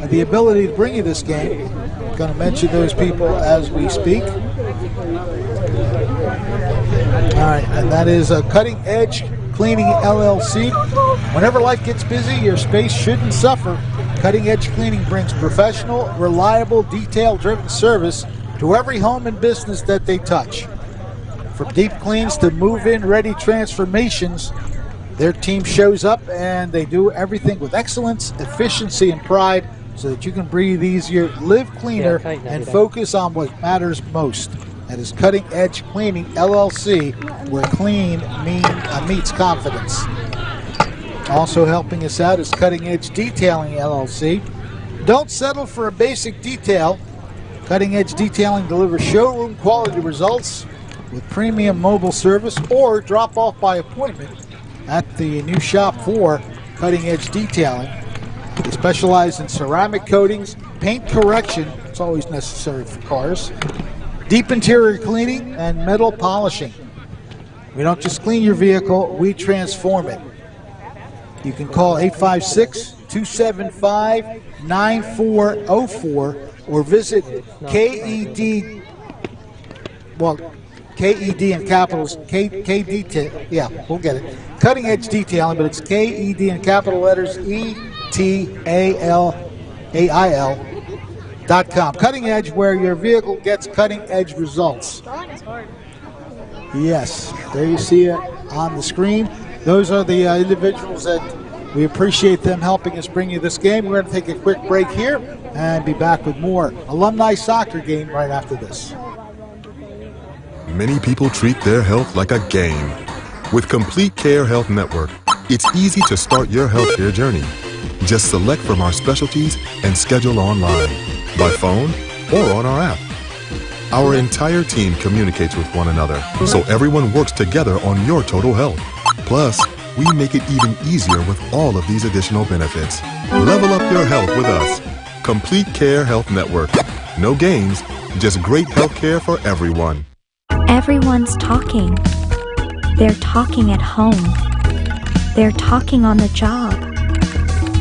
the ability to bring you this game. I'm going to mention those people as we speak. All right, and that is Cutting Edge Cleaning LLC. Whenever life gets busy, your space shouldn't suffer. Cutting Edge Cleaning brings professional, reliable, detail-driven service to every home and business that they touch. From deep cleans to move-in ready transformations, their team shows up and they do everything with excellence, efficiency, and pride so that you can breathe easier, live cleaner, and focus on what matters most. That is Cutting Edge Cleaning LLC, where clean meets confidence. Also helping us out is Cutting Edge Detailing LLC. Don't settle for a basic detail. Cutting Edge Detailing delivers showroom quality results with premium mobile service or drop off by appointment at the new shop for Cutting Edge Detailing. They specialize in ceramic coatings, paint correction, it's always necessary for cars, deep interior cleaning, and metal polishing. We don't just clean your vehicle, we transform it. You can call 856-275-9404 or visit KED in capitals, KD, yeah, we'll get it. Cutting Edge Detailing, but it's KED in capital letters, ETALAIL.com. Cutting Edge, where your vehicle gets cutting edge results. Yes, there you see it on the screen. Those are the individuals that we appreciate them helping us bring you this game. We're going to take a quick break here and be back with more Alumni soccer game right after this. Many people treat their health like a game. With Complete Care Health Network, it's easy to start your healthcare journey. Just select from our specialties and schedule online, by phone, or on our app. Our entire team communicates with one another, so everyone works together on your total health. Plus, we make it even easier with all of these additional benefits. Level up your health with us. Complete Care Health Network. No games, just great health care for everyone. Everyone's talking. They're talking at home. They're talking on the job.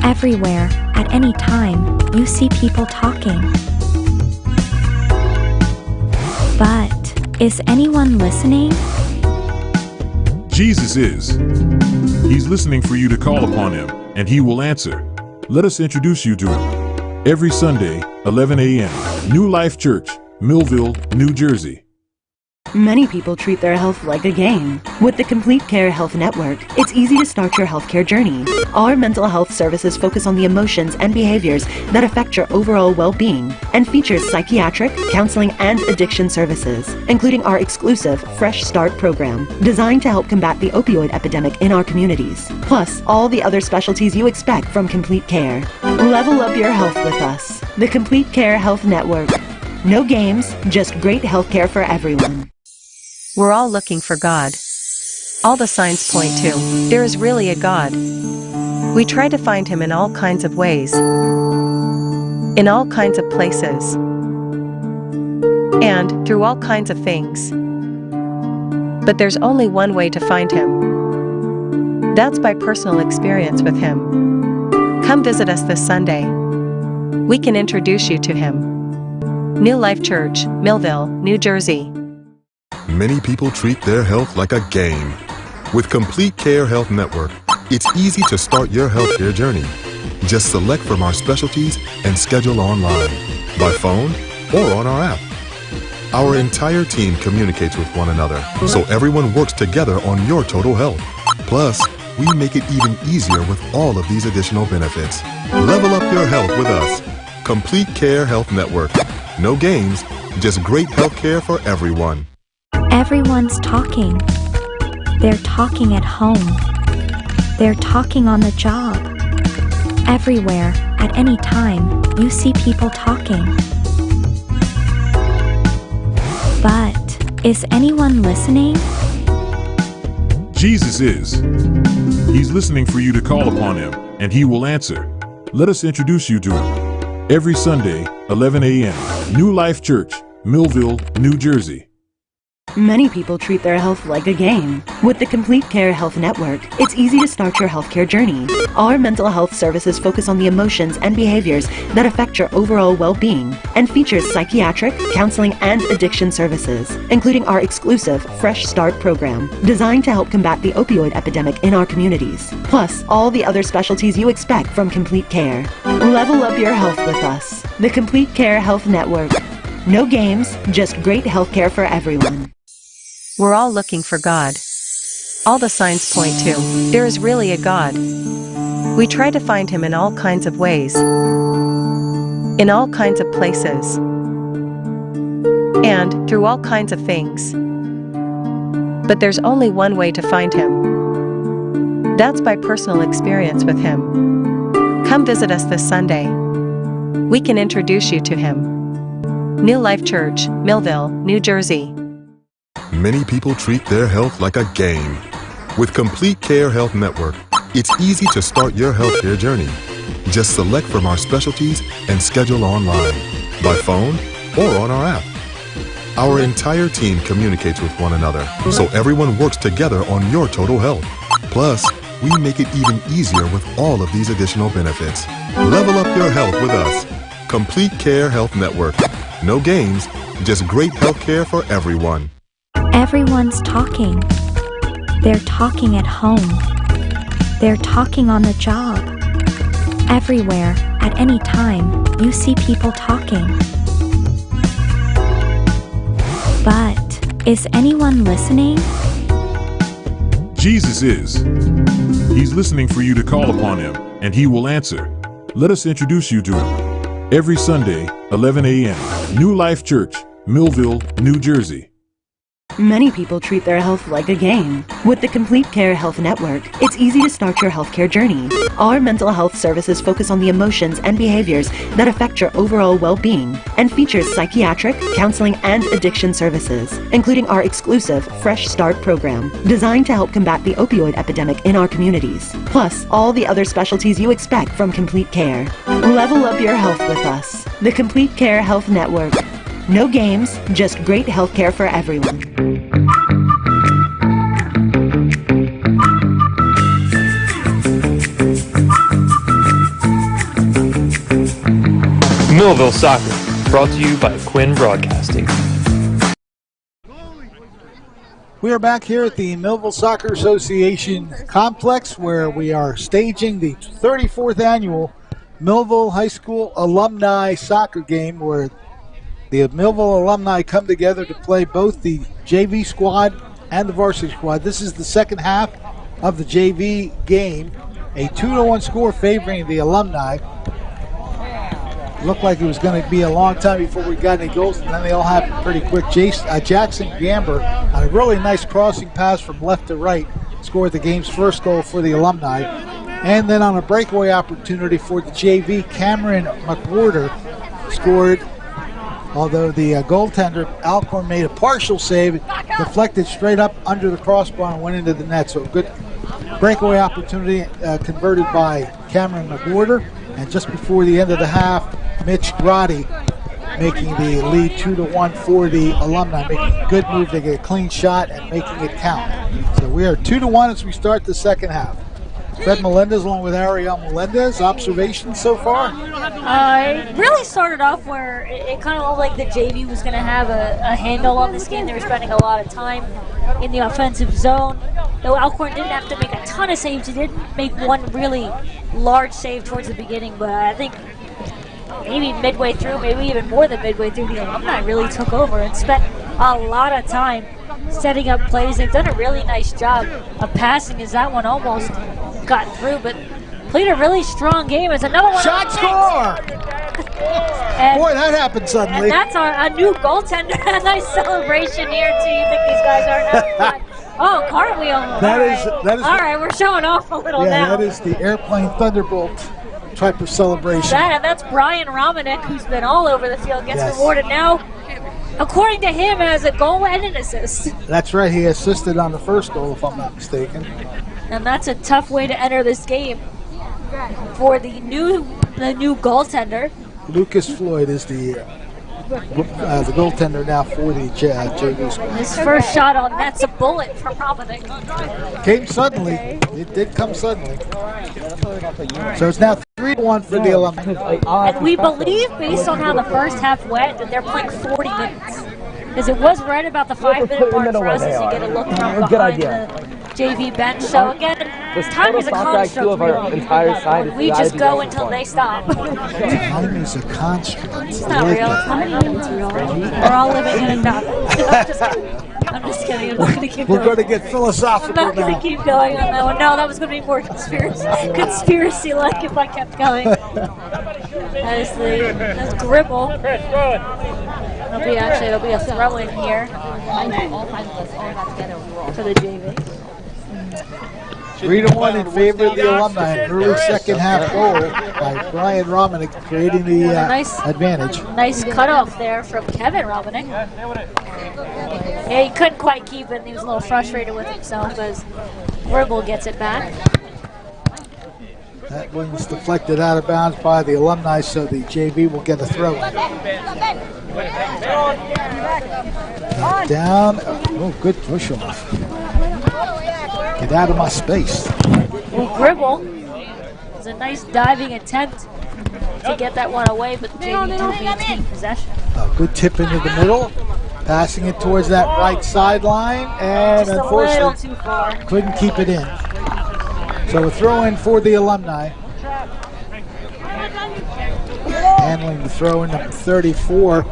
Everywhere, at any time, you see people talking. But, is anyone listening? Jesus is. He's listening for you to call upon him, and he will answer. Let us introduce you to him. Every Sunday, 11 a.m., New Life Church, Millville, New Jersey. Many people treat their health like a game. With the Complete Care Health Network, it's easy to start your healthcare journey. Our mental health services focus on the emotions and behaviors that affect your overall well-being and features psychiatric, counseling, and addiction services, including our exclusive Fresh Start program, designed to help combat the opioid epidemic in our communities, plus all the other specialties you expect from Complete Care. Level up your health with us. The Complete Care Health Network. No games, just great healthcare for everyone. We're all looking for God. All the signs point to, there is really a God. We try to find him in all kinds of ways, in all kinds of places, and through all kinds of things. But there's only one way to find him. That's by personal experience with him. Come visit us this Sunday. We can introduce you to him. New Life Church, Millville, New Jersey. Many people treat their health like a game. With Complete Care Health Network, it's easy to start your healthcare journey. Just select from our specialties and schedule online, by phone, or on our app. Our entire team communicates with one another, so everyone works together on your total health. Plus, we make it even easier with all of these additional benefits. Level up your health with us. Complete Care Health Network. No games, just great healthcare for everyone. Everyone's talking. They're talking at home. They're talking on the job. Everywhere, at any time, you see people talking. But, is anyone listening? Jesus is. He's listening for you to call upon him, and he will answer. Let us introduce you to him. Every Sunday, 11 a.m., New Life Church, Millville, New Jersey. Many people treat their health like a game. With the Complete Care Health Network, it's easy to start your healthcare journey. Our mental health services focus on the emotions and behaviors that affect your overall well-being and features psychiatric, counseling, and addiction services, including our exclusive Fresh Start program, designed to help combat the opioid epidemic in our communities, plus all the other specialties you expect from Complete Care. Level up your health with us. The Complete Care Health Network. No games, just great healthcare for everyone. We're all looking for God. All the signs point to, there is really a God. We try to find him in all kinds of ways, in all kinds of places, and through all kinds of things. But there's only one way to find him. That's by personal experience with him. Come visit us this Sunday. We can introduce you to him. New Life Church, Millville, New Jersey. Many people treat their health like a game. With Complete Care Health Network, it's easy to start your healthcare journey. Just select from our specialties and schedule online, by phone, or on our app. Our entire team communicates with one another, so everyone works together on your total health. Plus, we make it even easier with all of these additional benefits. Level up your health with us. Complete Care Health Network. No games, just great healthcare for everyone. Everyone's talking. They're talking at home. They're talking on the job. Everywhere, at any time, you see people talking. But, is anyone listening? Jesus is. He's listening for you to call upon him, and he will answer. Let us introduce you to him. Every Sunday, 11 a.m., New Life Church, Millville, New Jersey. Many people treat their health like a game. With the Complete Care Health Network, it's easy to start your healthcare journey. Our mental health services focus on the emotions and behaviors that affect your overall well-being and features psychiatric, counseling, and addiction services, including our exclusive Fresh Start program, designed to help combat the opioid epidemic in our communities, plus all the other specialties you expect from Complete Care. Level up your health with us. The Complete Care Health Network. No games, just great healthcare for everyone. Millville Soccer, brought to you by Quinn Broadcasting. We are back here at the Millville Soccer Association complex where we are staging the 34th annual Millville High School Alumni Soccer game, where the Millville alumni come together to play both the JV squad and the varsity squad. This is the second half of the JV game. A 2-1 score favoring the alumni. Looked like it was going to be a long time before we got any goals, and then they all happened pretty quick. Jackson Gamber, on a really nice crossing pass from left to right, scored the game's first goal for the alumni. And then on a breakaway opportunity for the JV, Cameron McWhorter scored, although the goaltender, Alcorn, made a partial save, deflected straight up under the crossbar and went into the net. So a good breakaway opportunity converted by Cameron McWhorter. And just before the end of the half, Mitch Grotti making the lead 2-1 for the alumni, making a good move to get a clean shot and making it count. So we are 2-1 as we start the second half. Fred Melendez along with Ariel Melendez. Observations so far? It really started off where it kind of looked like the JV was going to have a handle on this game. They were spending a lot of time in the offensive zone. Though Alcorn didn't have to make a ton of saves, he did make one really large save towards the beginning, but I think maybe midway through, maybe even more than midway through, the alumni really took over and spent a lot of time setting up plays. They've done a really nice job of passing, as that one almost got through, but played a really strong game. It's another one. Shot score! And, boy, that happened suddenly. And that's a new goaltender. A nice celebration here, too. You think these guys aren't having fun? Oh, cartwheel. That is all right, we're showing off a little now. Yeah, that is the airplane thunderbolt type of celebration. That's Brian Romanek, who's been all over the field, gets rewarded now, according to him, as a goal and an assist. That's right. He assisted on the first goal, if I'm not mistaken. And that's a tough way to enter this game for the new goaltender. Lucas Floyd is the goaltender now for the JV squad. His first shot on net's a bullet from Romanek. Came suddenly. It did come suddenly. So it's now 3-1 for the alumni. And we believe, based on how the first half went, that they're playing 40 minutes. Because it was right about the 5-minute mark for us, as you get a look from behind the JV bench. So again, time is a construct. We just go until they stop. Time is a construct. It's not real. It's real. We're all living in a novel. I'm just kidding. I'm not going to keep going. We're going to get philosophical. I'm not going to keep going on that one. No, that was going to be more conspiracy-like if I kept going. That's Gribble. There'll be a throw-in here for the JV. 3-1 in favor of the alumni. An early second half goal by Brian Romanek, creating the advantage. Nice cutoff there from Kevin Romanek. Yeah, he couldn't quite keep it, and he was a little frustrated with himself as Gribble gets it back. That one was deflected out of bounds by the alumni, so the JV will get a throw. Down. Oh, good push off. Get out of my space. Well, Gribble was a nice diving attempt to get that one away, but the JV did maintain possession. A good tip into the middle, passing it towards that right sideline, and just unfortunately couldn't keep it in. So a throw in for the alumni. Handling the throw in, number 34,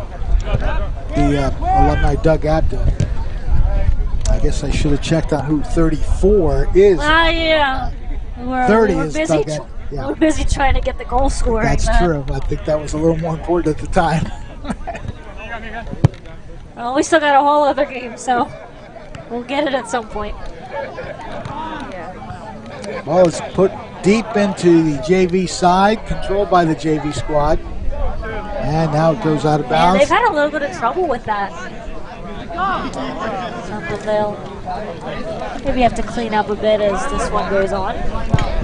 the alumni Doug Abdul. I guess I should have checked on who 34 is. Yeah. 30 is Doug Abdul. Yeah. We're busy trying to get the goal scoring. That's true. I think that was a little more important at the time. Well, we still got a whole other game, so we'll get it at some point. Ball is put deep into the JV side, controlled by the JV squad. And now it goes out of bounds. They've had a little bit of trouble with that. They'll maybe have to clean up a bit as this one goes on.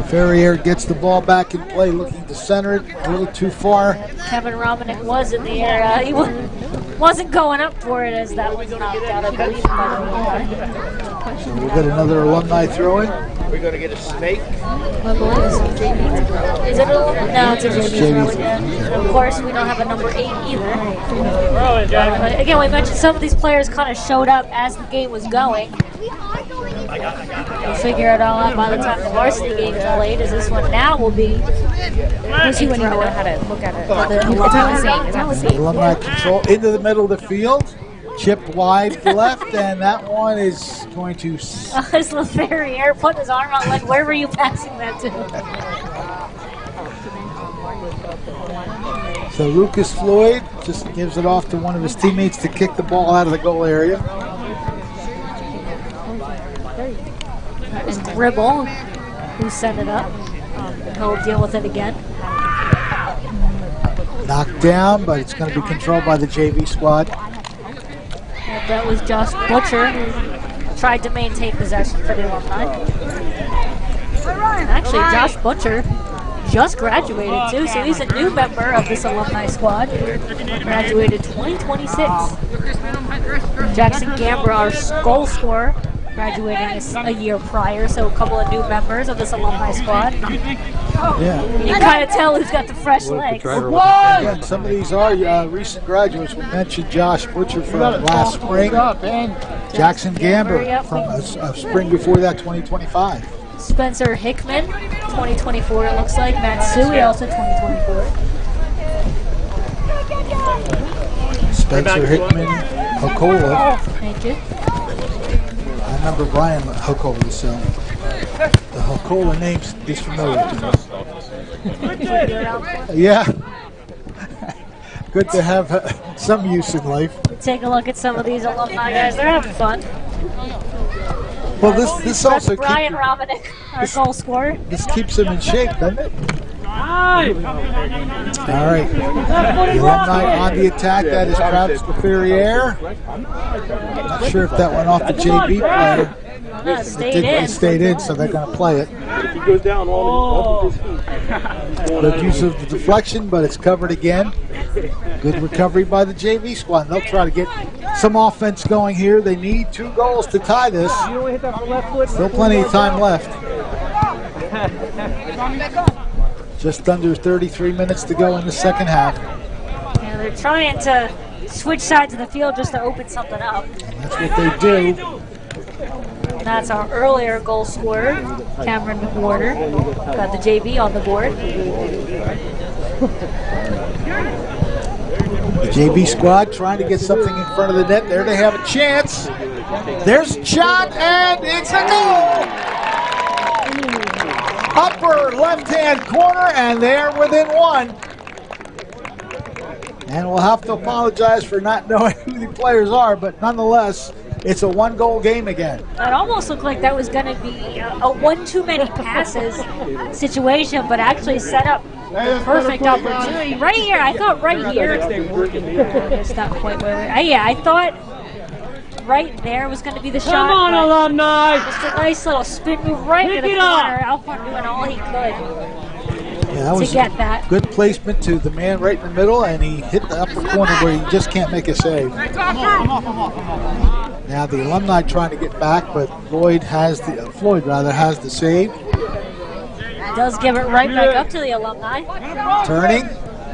Ferrier gets the ball back in play, looking to center it a little too far. Kevin Romanek was in the air. He wasn't going up for it as that was knocked out, I believe. We'll get another alumni throw-in. We're going to get a snake. What goal is it? Is it a little? No, it's a JV. Of course, we don't have a number 8 either. But again, we mentioned some of these players kind of showed up as the game was going. We'll figure it all out by the time the varsity game is played, as this one now will be. We'll see when you know how to look at it. It's not the same. It's not the same. Alumni control into the middle of the field. Chip wide left, and that one is going to... It's LeFerrier putting his arm out like, where were you passing that to? So Lucas Floyd just gives it off to one of his teammates to kick the ball out of the goal area. And Dribble, who sent it up. He'll deal with it again. Knocked down, but it's going to be controlled by the JV squad. And that was Josh Butcher, who tried to maintain possession for the Alumni. Actually, Josh Butcher just graduated too, so he's a new member of this Alumni squad. Graduated 2026. Jackson Gambra, our goal scorer, graduating a year prior, so a couple of new members of this Alumni squad. Yeah. You can kind of tell who's got the fresh legs. Again, some of these are recent graduates. We mentioned Josh Butcher from last spring. Jackson Gamber from a spring before that, 2025. Spencer Hickman, 2024 it looks like. Matt Suey, also 2024. Spencer Hickman, Hokola. Thank you. I remember Brian Hokola, so the Hokola name's familiar to me. Yeah. Good to have some use in life. Take a look at some of these alumni guys. They're having fun. Well, this also Brian Romanek, our goal scorer. This keeps him in shape, doesn't it? All right. The Alumni on the attack. That is Travis LeFerrier. Not sure if that went off the JV player. No, it stayed in, so they're going to play it. He goes down all Good use of the deflection, but it's covered again. Good recovery by the JV squad. They'll try to get some offense going here. They need 2 goals to tie this. Still plenty of time left. Just under 33 minutes to go in the second half. Yeah, they're trying to switch sides of the field just to open something up. And that's what they do. That's our earlier goal scorer, Cameron McWhorter. Got the JV on the board. The JV squad trying to get something in front of the net. There they have a chance. There's a shot, and it's a goal! Upper left-hand corner, and they're within 1. And we'll have to apologize for not knowing who the players are, but nonetheless, it's a 1-goal game again. It almost looked like that was going to be a one-too-many passes situation, but actually set up the perfect opportunity. Right here, I thought right here. It's not quite where I thought right there was going to be the shot. Come on, Alumni! Just a nice little spin move right into the corner. Alcorn doing all he could. Yeah, that was get that. Good placement to the man right in the middle, and he hit the upper corner where he just can't make a save. Now the Alumni trying to get back, but Floyd has the save. Does give it right back up to the Alumni. Turning.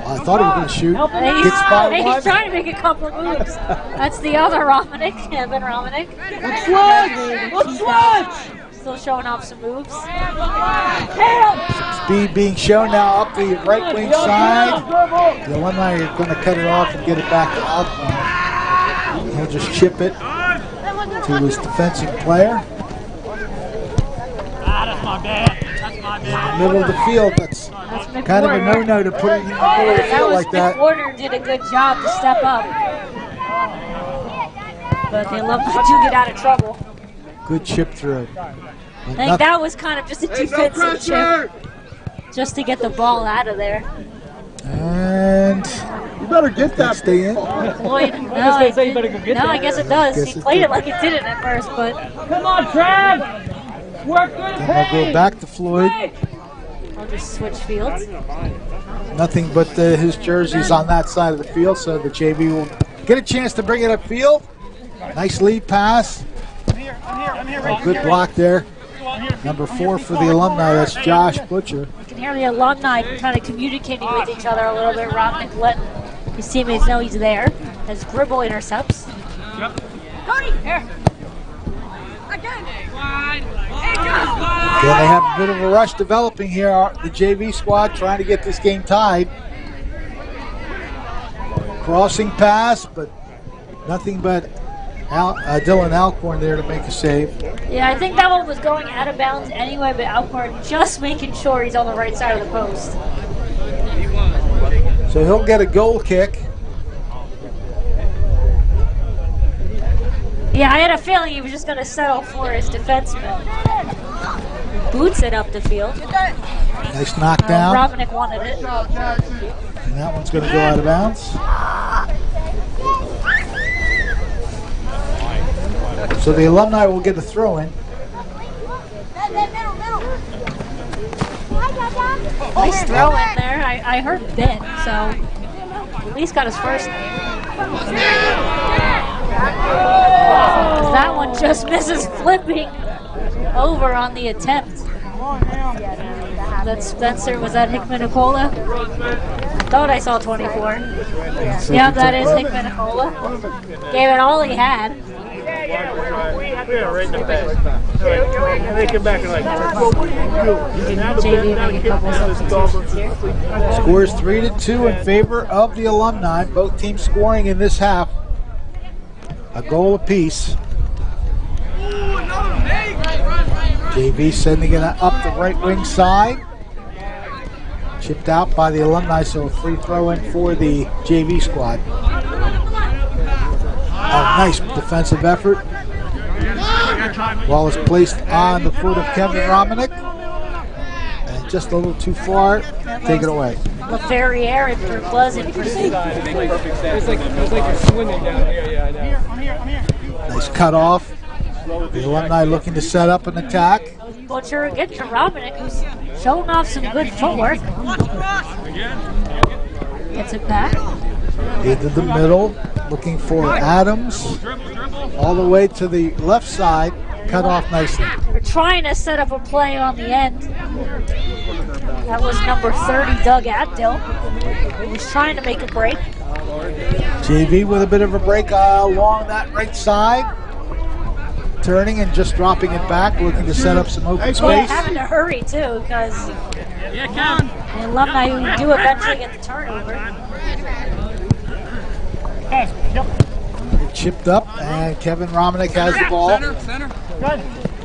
I thought he was going to shoot. Gets by one. He's trying to make a couple of moves. That's the other Romanek, Kevin Romanek. Let's switch! Still showing off some moves. Speed being shown now up the right wing side. The Alumni are going to cut it off and get it back to Alcorn. He'll just chip it to his defensive player. That's my bad. In the middle of the field, that's kind of a no-no to put it in the middle of the field like that. McWhorter did a good job to step up. But the Alumni do get out of trouble. Good chip through. I think that was kind of just a defensive chip. Just to get the ball out of there. And you better get that. Stay in. Floyd, I guess it does. He played it like it didn't at first, but. Come on, Trav! Work good. Then we'll go back to Floyd. I'll just switch fields. Nothing but his jerseys on that side of the field, so the JV will get a chance to bring it upfield. Nice lead pass. A good block there. Number 4 for the Alumni, that's Josh Butcher. You can hear the Alumni kind of communicating with each other a little bit. Robnick letting his teammates know he's there as Gribble intercepts. Cody, here. Yeah, they have a bit of a rush developing here. The JV squad trying to get this game tied. Crossing pass, but nothing but Dylan Alcorn there to make a save. Yeah, I think that one was going out of bounds anyway, but Alcorn just making sure he's on the right side of the post. So he'll get a goal kick. Yeah, I had a feeling he was just going to settle for his defenseman. Boots it up the field. Nice knockdown. Robnick wanted it. And that one's going to go out of bounds. So the Alumni will get a throw in. Nice throw in there. I heard Ben, so at least got his first name. That one just misses flipping over on the attempt. That Spencer, was that Hickman Nicola? Thought I saw 24. Yeah, that is Hickman Nicola. Gave it all he had. Right in the back. They come back and like, JV make a couple substitutions here. Scores 3-2 in favor of the Alumni. Both teams scoring in this half. A goal apiece. JV sending it up the right wing side. Chipped out by the Alumni, so a free throw in for the JV squad. Oh, nice defensive effort. Ball is placed on the foot of Kevin Romanek. And just a little too far. Take it away. LaFerriere and Buzzin for It's like you're swimming down here. Yeah, I know. Nice cut off. The Alumni looking to set up an attack. Butcher against Robinick, who's showing off some good footwork. Gets it back. Into the middle, looking for Adams. All the way to the left side, cut off nicely. We're trying to set up a play on the end. That was number 30, Doug Abdill. He was trying to make a break. JV with a bit of a break along that right side. Turning and just dropping it back, looking to set up some open space. Yeah, having to hurry too, because the Alumni who do eventually get the turnover. Chipped up, and Kevin Romanek has the ball.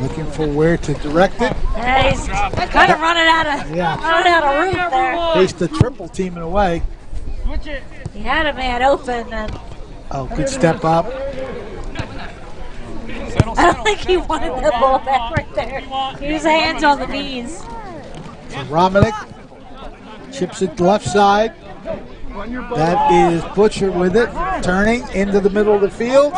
Looking for where to direct it. Yeah, he's kind of running out of room there. Faced the triple teaming away. He had a man open, and oh, good step up. I don't think he wanted the ball back right there. He was hands on the knees. So Romanek chips it left side. That is Butcher with it, turning into the middle of the field.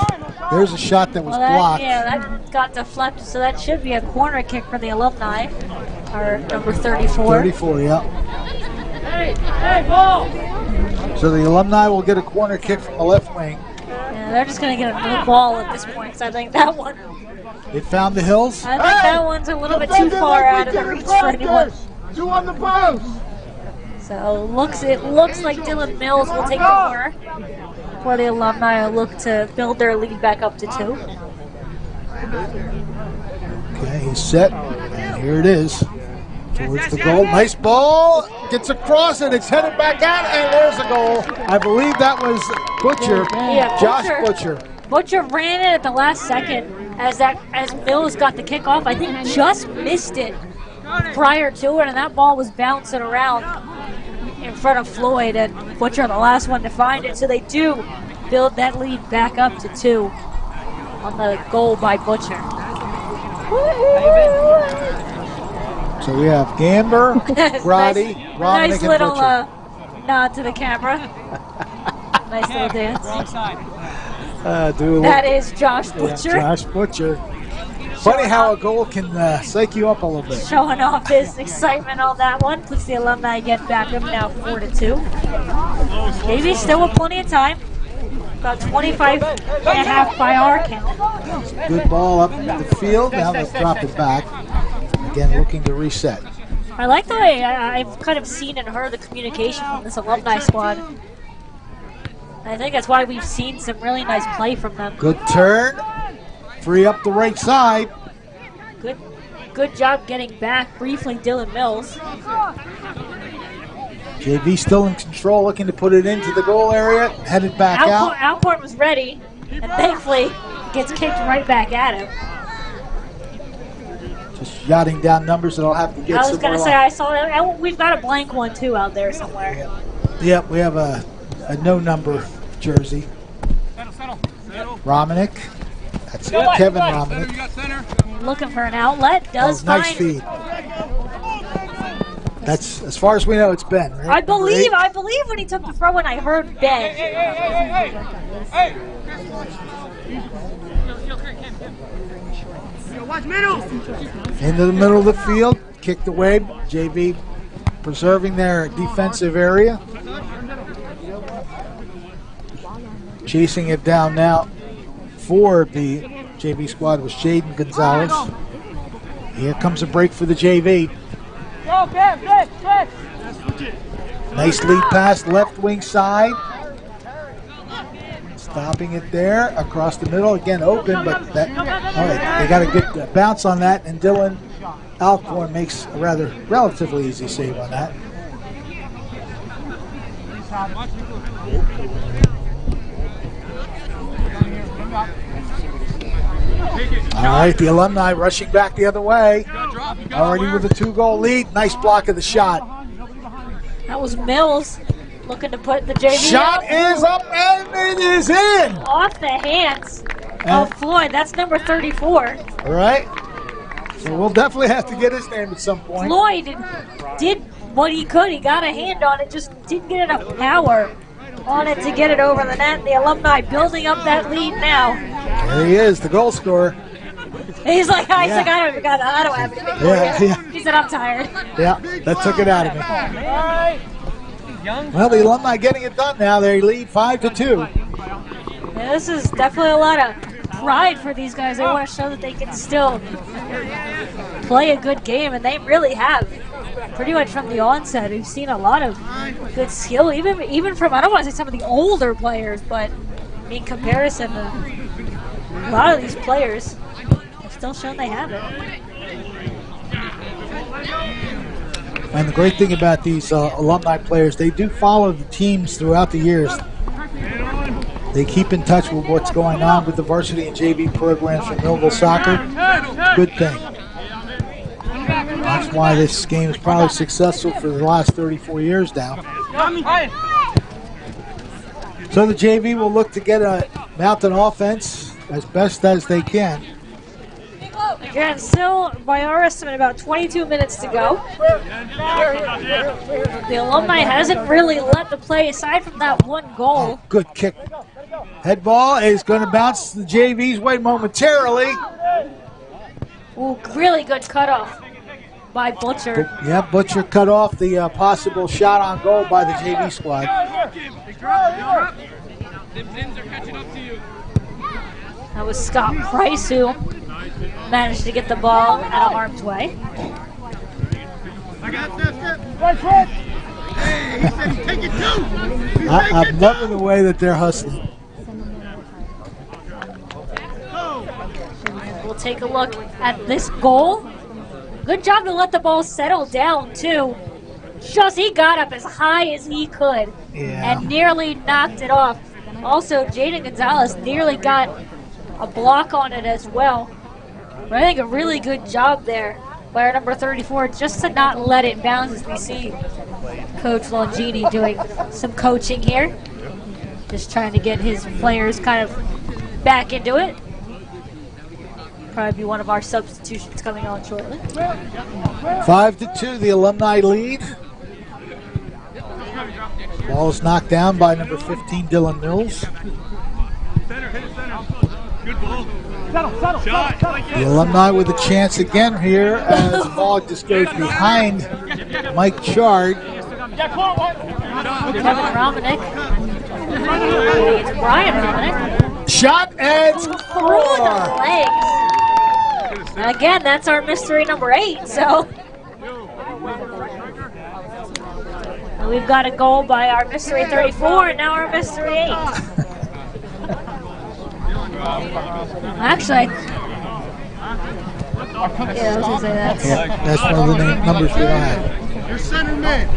There's a shot that was blocked. Yeah, that got deflected, so that should be a corner kick for the Alumni, or number 34. 34, yeah. Hey, ball! So the Alumni will get a corner kick from the left wing. Yeah, they're just going to get a new ball at this point, because I think that one, It found the hills. I think that one's a little bit too far out of the reach for anyone. Two on the post! So it looks like Dylan Mills will take the corner, where the Alumni will look to build their lead back up to 2. Okay, he's set, and here it is. Towards the goal, nice ball, gets across and it's headed back out, and there's a goal. I believe that was Butcher, Yeah, Josh Butcher. Butcher ran it at the last second as Mills got the kickoff. I think just missed it prior to it, and that ball was bouncing around in front of Floyd, and Butcher the last one to find it. So they do build that lead back up to 2 on the goal by Butcher. So we have Gamber, Grotti, Romanek, nice and little Butcher. nod to the camera. Nice little dance. That is Josh Butcher. Yeah, Josh Butcher. Funny how a goal can psych you up a little bit. Showing off his excitement on that one. Puts the Alumni get back up now 4-2. Maybe still with plenty of time. About 25 and a half by our count. Good ball up the field. Now they'll drop it back. Again, looking to reset. I like the way I've kind of seen and heard the communication from this alumni squad. I think that's why we've seen some really nice play from them. Good turn. Free up the right side. Good job getting back briefly, Dylan Mills. JV still in control, looking to put it into the goal area. Headed back out. Alcorn was ready, and thankfully gets kicked right back at him. Just jotting down numbers that I'll have to get. I was going to say, I saw that. We've got a blank one, too, out there somewhere. Yep, we have a no number jersey. Romanick. That's Kevin Romanick. Looking for an outlet. Does find. Nice feed. That's as far as we know. It's Ben. Right? I believe when he took the throw, and I heard Ben. Into the middle of the field, kicked away. JV preserving their defensive area. Chasing it down now for the JV squad was Jaden Gonzalez. Here comes a break for the JV. Nice lead pass, left wing side. Stopping it there, across the middle, again open, but that, all right, they got a good bounce on that, and Dylan Alcorn makes a relatively easy save on that. All right, the Alumni rushing back the other way. Already with a 2-goal lead. Nice block of the shot. That was Mills looking to put the JV shot is up and it is in. Off the hands of Floyd. That's number 34. All right. So we'll definitely have to get his name at some point. Floyd did what he could. He got a hand on it, just didn't get enough power on it to get it over the net. The Alumni building up that lead now. There he is, the goal scorer. He's like, I don't have anything for you. He said, I'm tired. Yeah, that took it out of me. Well, the Alumni getting it done now. They lead 5-2. Yeah, this is definitely a lot of pride for these guys. They want to show that they can still play a good game, and they really have. Pretty much from the onset, we've seen a lot of good skill, even from, I don't want to say some of the older players, but in comparison to a lot of these players, have still shown they have it. And the great thing about these Alumni players, they do follow the teams throughout the years. They keep in touch with what's going on with the varsity and JV programs for Millville soccer. Good thing. That's why this game is probably successful for the last 34 years now. So the JV will look to get a mountain offense as best as they can. Again, still, by our estimate, about 22 minutes to go. The Alumni hasn't really let the play, aside from that one goal. Oh, good kick. Head ball is going to bounce the JV's way momentarily. Ooh, really good cutoff by Butcher. Yeah, Butcher cut off the possible shot on goal by the JV squad. That was Scott Price who managed to get the ball out of harm's way. I'm loving the way that they're hustling. We'll take a look at this goal. Good job to let the ball settle down, too. He got up as high as he could and nearly knocked it off. Also, Jaden Gonzalez nearly got a block on it as well. But I think a really good job there by our number 34 just to not let it bounce, as we see Coach Longini doing some coaching here. Just trying to get his players kind of back into it. Probably be one of our substitutions coming on shortly. 5-2, the Alumni lead. Ball is knocked down by number 15, Dylan Mills. The Alumni with a chance again here as the ball just goes behind Mike Chard. Kevin Romanick It's Brian Romanek. Shot and Through the score. legs. And again, that's our mystery number 8. So and we've got a goal by our mystery 34, and now our mystery 8. Actually, yeah, I was gonna say that. Yeah, that's one of the numbers we don't have. Your center mid.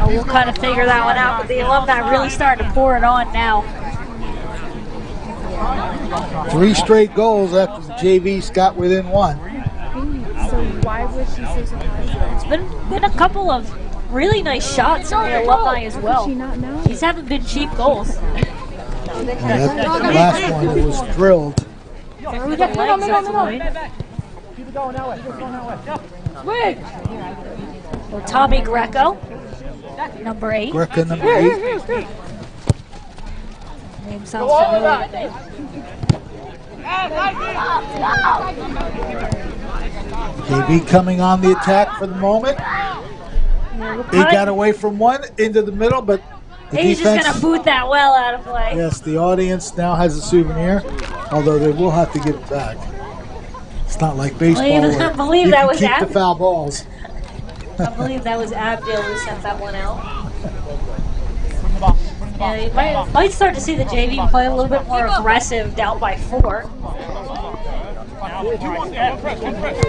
We'll kind of figure that one out, but the Alumni really starting to pour it on now. 3 straight goals after the JVs got within 1. So why was she so surprised? It's been a couple of really nice shots from the Alumni as well. These haven't been cheap goals. That last one, it was drilled. Through the legs of Floyd. Keep it going that way. Keep it going that way. Well, Tommy Greco, number 8. Greco, number 8. Name sounds familiar. JV coming on the attack for the moment. He got away from one into the middle, but the He's defense, just going to boot that well out of play. yes, the audience now has a souvenir, although they will have to give it back. It's not like baseball where believe you that can was keep the Abdul. foul balls. I believe that was Abdul who sent that one out. Yeah, you might start to see the JV play a little bit more aggressive down by 4.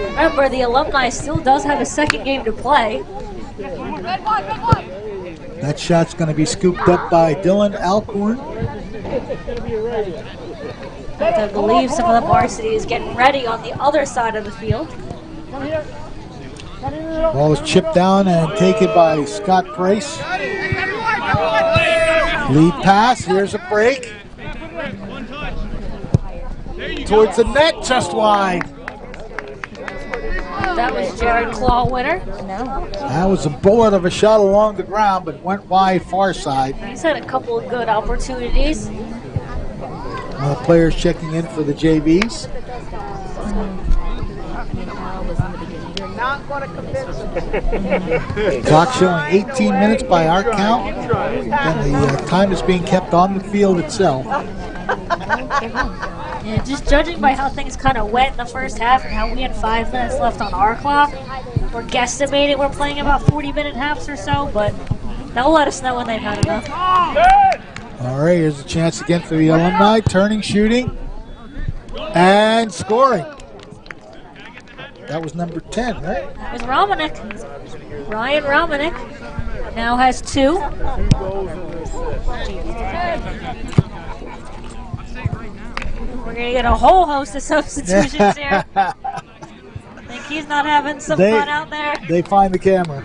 Remember, the Alumni still does have a second game to play. That shot's going to be scooped up by Dylan Alcorn. I believe some of the varsity is getting ready on the other side of the field. Ball is chipped down and taken by Scott Price. Lead pass, here's a break. Towards the net, just wide. That was Jared Claw winner. That was a bullet of a shot along the ground, but went wide far side. He's had a couple of good opportunities. Players checking in for the JVs. Clock showing 18 minutes by our count, and the time is being kept on the field itself. Yeah, just judging by how things kind of went in the first half and how we had 5 minutes left on our clock, we're guesstimating we're playing about 40-minute halves or so, but they'll let us know when they've had enough. All right, here's a chance again for the Alumni. Turning, shooting, and scoring. That was number 10, right? That was Romanek. Ryan Romanek now has 2. We're going to get a whole host of substitutions here. I think he's not having some fun out there. They find the camera.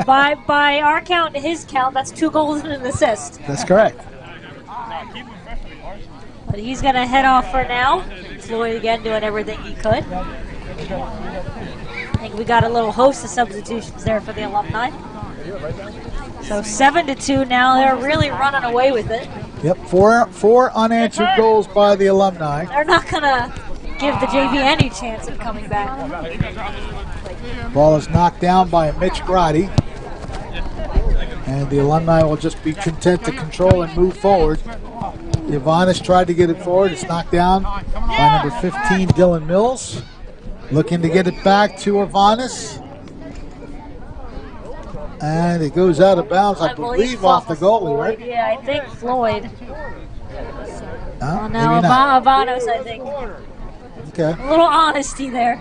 By our count and his count, that's 2 goals and an assist. That's correct. But he's going to head off for now. Floyd again doing everything he could. I think we got a little host of substitutions there for the Alumni. So 7-2 now. They're really running away with it. Yep, four unanswered goals by the Alumni. They're not going to give the JV any chance of coming back. Ball is knocked down by Mitch Grotti. And the Alumni will just be content to control and move forward. Ivanis tried to get it forward. It's knocked down by number 15, Dylan Mills. Looking to get it back to Ivanis. And it goes out of bounds, I believe off the goalie, right? Yeah, I think Floyd. No, No, Ivanos, I think. Okay. A little honesty there.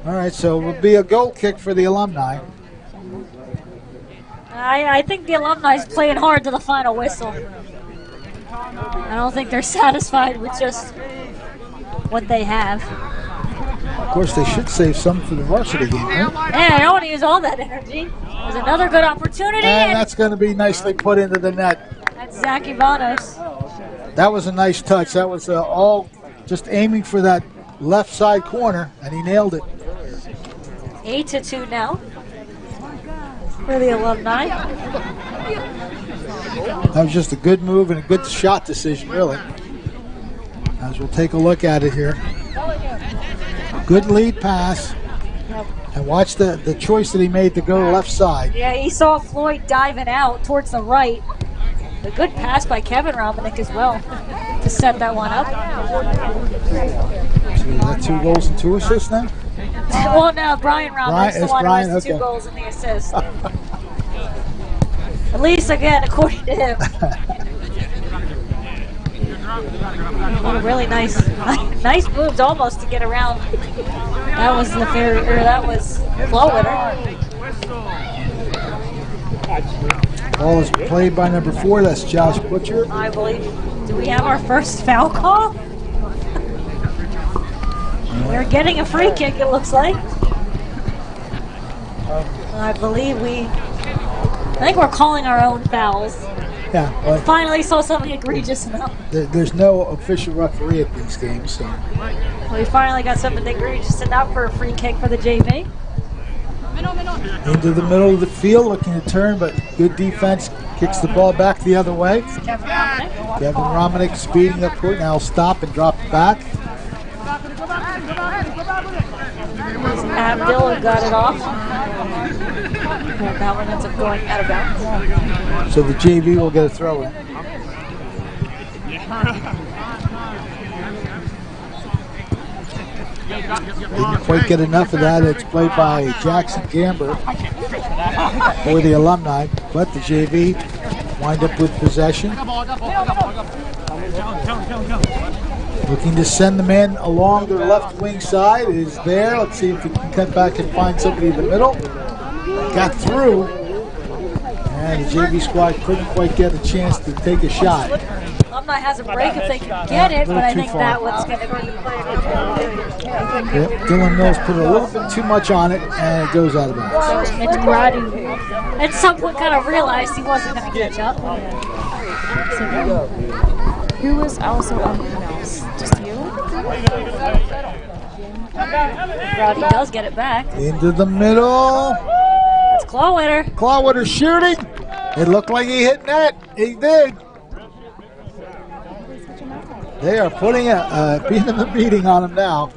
All right, so it will be a goal kick for the Alumni. I think the Alumni's playing hard to the final whistle. I don't think they're satisfied with just what they have. Of course, they should save some for the varsity game, right? Yeah, I don't want to use all that energy. There's another good opportunity. And that's going to be nicely put into the net. That's Zach Ivanos. That was a nice touch. That was all just aiming for that left side corner, and he nailed it. 8-2 now for the Alumni. That was just a good move and a good shot decision, really. As we'll take a look at it here. Good lead pass. And watch the choice that he made to go left side. Yeah, he saw Floyd diving out towards the right. A good pass by Kevin Romanek as well to set that one up. So is that 2 goals and 2 assists now? Well, no, Brian Romanek's the one who has the 2 okay. goals and the assist. At least, again, according to him. Oh, really nice moves almost to get around. That was that was Flowwitter. Ball is played by number 4. That's Josh Butcher. I believe. Do we have our first foul call? We're getting a free kick, it looks like. I think we're calling our own fouls. Yeah. Well, Finally saw something egregious enough. there's no official referee at these games, so. We finally got something egregious enough for a free kick for the JV. Into the middle of the field, looking to turn, but good defense. Kicks the ball back the other way. Kevin Romanek. Kevin Romanek speeding up court. Now stop and drop it back. Abdul got it off. That one ends up going out of bounds. So the JV will get a throw in. Didn't quite get enough of that. It's played by Jackson Gamber for the Alumni, but the JV wind up with possession. Looking to send the man along their left wing side. It is there. Let's see if he can cut back and find somebody in the middle. Got through. And the JV squad couldn't quite get a chance to take a shot. Alumni has a break if they can get it, but I think that one's going to be Yep, Dylan Mills put a little bit too much on it, and it goes out of bounds. Mitch Grady at some point kind of realized he wasn't going to catch up. Who was also on the emails? Just you? Grady does get it back. Into the middle. That's Clawwitter. Clawwitter shooting. It looked like he hit net. He did. They are putting a beating on him now.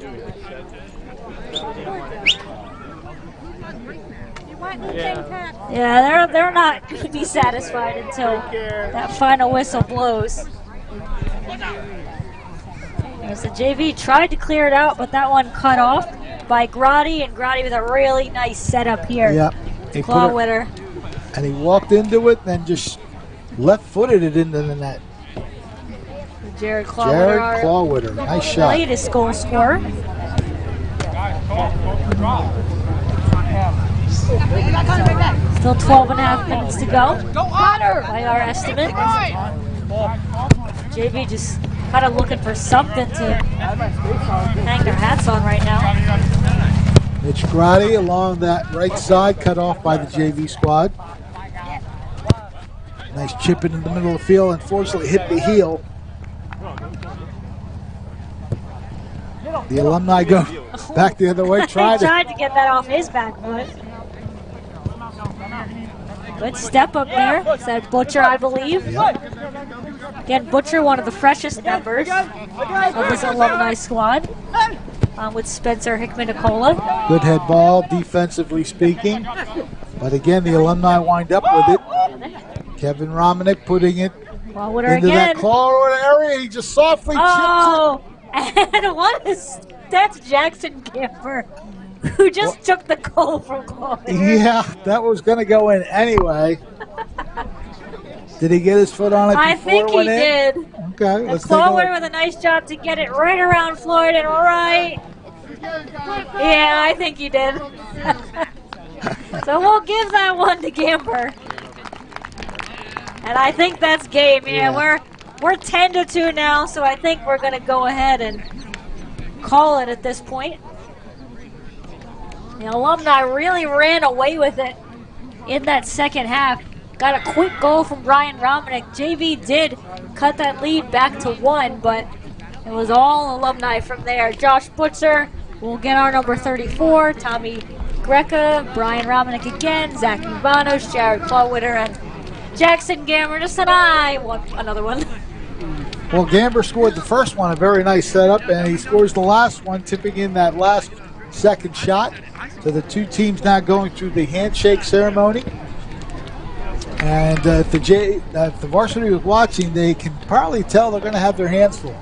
Yeah, they're not going to be satisfied until that final whistle blows. As the JV tried to clear it out, but that one cut off by Grady, and Grady with a really nice setup here. Yep. Clawwitter. And he walked into it, then just left-footed it into the net. Jared Clawwitter, nice shot. Latest goal scorer. Still 12.5 minutes to go by our estimate. JV just kind of looking for something to hang their hats on right now. Mitch Grady along that right side, cut off by the JV squad. Nice chip in the middle of the field, unfortunately hit the heel. The Alumni go back the other way. He tried to get that off his back foot. Good step up there. Said Butcher, I believe. Yep. Again, Butcher, one of the freshest members of this Alumni squad, with Spencer Hickman-Nicola. Good head ball, defensively speaking. But again, the Alumni wind up with it. Kevin Romanek putting it into that Clawwitter area. He just softly chips it. And that's Jackson Gamper, who just took the goal from Clawwitter. Yeah, that was going to go in anyway. Did he get his foot on it before I think it went he in? did. Okay, let's take a Clawwitter look. with a nice job to get it right around Floyd and right. Yeah, I think he did. So we'll give that one to Gamper. And I think that's game. Yeah. We're 10-2 now, so I think we're going to go ahead and call it at this point. The Alumni really ran away with it in that second half. Got a quick goal from Brian Romanek. JV did cut that lead back to 1, but it was all Alumni from there. Josh Butcher will get our number 34. Tommy Greca, Brian Romanek again, Zach Ubanos, Jared Clawwitter, and Jackson Gamber just said, I want another one. Well, Gamber scored the first one, a very nice setup, and he scores the last one, tipping in that last second shot. So the two teams now going through the handshake ceremony. And if the varsity was watching, they can probably tell they're going to have their hands full.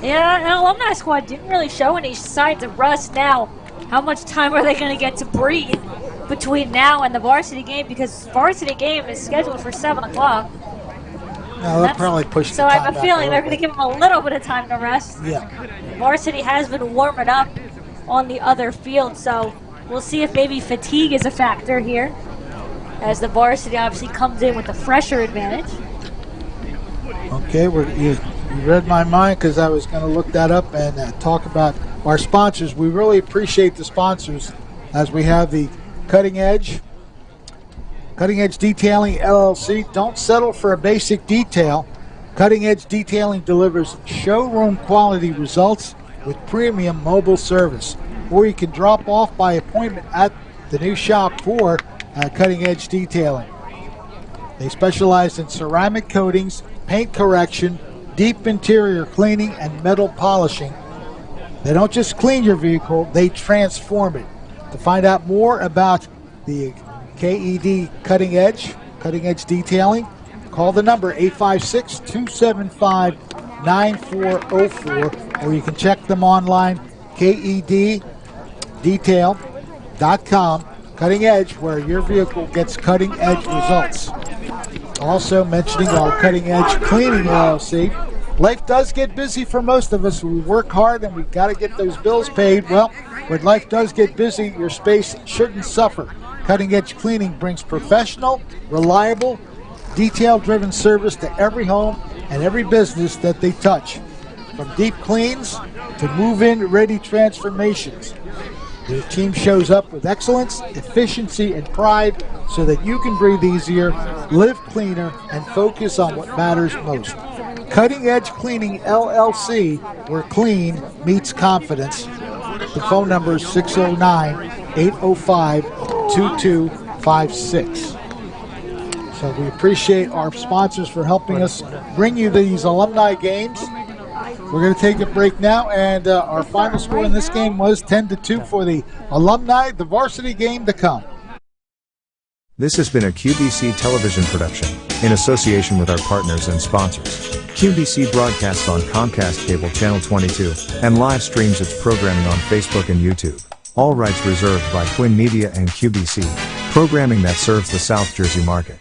Yeah, the alumni squad didn't really show any signs of rust. Now, how much time are they going to get to breathe between now and the varsity game? Because varsity game is scheduled for 7 o'clock. No, they'll probably push the So I time have a back feeling they're little going to give them a little bit of time to rest. Yeah. Varsity has been warming up on the other field, so we'll see if maybe fatigue is a factor here, as the varsity obviously comes in with the fresher advantage. Okay, you read my mind because I was going to look that up and talk about our sponsors. We really appreciate the sponsors, as we have the Cutting Edge Detailing LLC. Don't settle for a basic detail. Cutting Edge Detailing delivers showroom quality results with premium mobile service, or you can drop off by appointment at the new shop for Cutting Edge Detailing. They specialize in ceramic coatings, paint correction, deep interior cleaning, and metal polishing. They don't just clean your vehicle, they transform it. To find out more about the KED Cutting Edge Detailing, call the number 856-275-9404, or you can check them online, keddetail.com. Cutting Edge, where your vehicle gets cutting edge results. Also mentioning our Cutting Edge Cleaning LLC. Life does get busy for most of us. We work hard and we've got to get those bills paid. Well, when life does get busy, your space shouldn't suffer. Cutting Edge Cleaning brings professional, reliable, detail-driven service to every home and every business that they touch. From deep cleans to move-in ready transformations. Their team shows up with excellence, efficiency, and pride so that you can breathe easier, live cleaner, and focus on what matters most. Cutting Edge Cleaning LLC, where clean meets confidence. The phone number is 609-805-2256. So we appreciate our sponsors for helping us bring you these alumni games. We're going to take a break now, and our final score in this game was 10-2 for the Alumni, the varsity game to come. This has been a QBC television production, in association with our partners and sponsors. QBC broadcasts on Comcast Cable Channel 22, and live streams its programming on Facebook and YouTube. All rights reserved by Quinn Media and QBC, programming that serves the South Jersey market.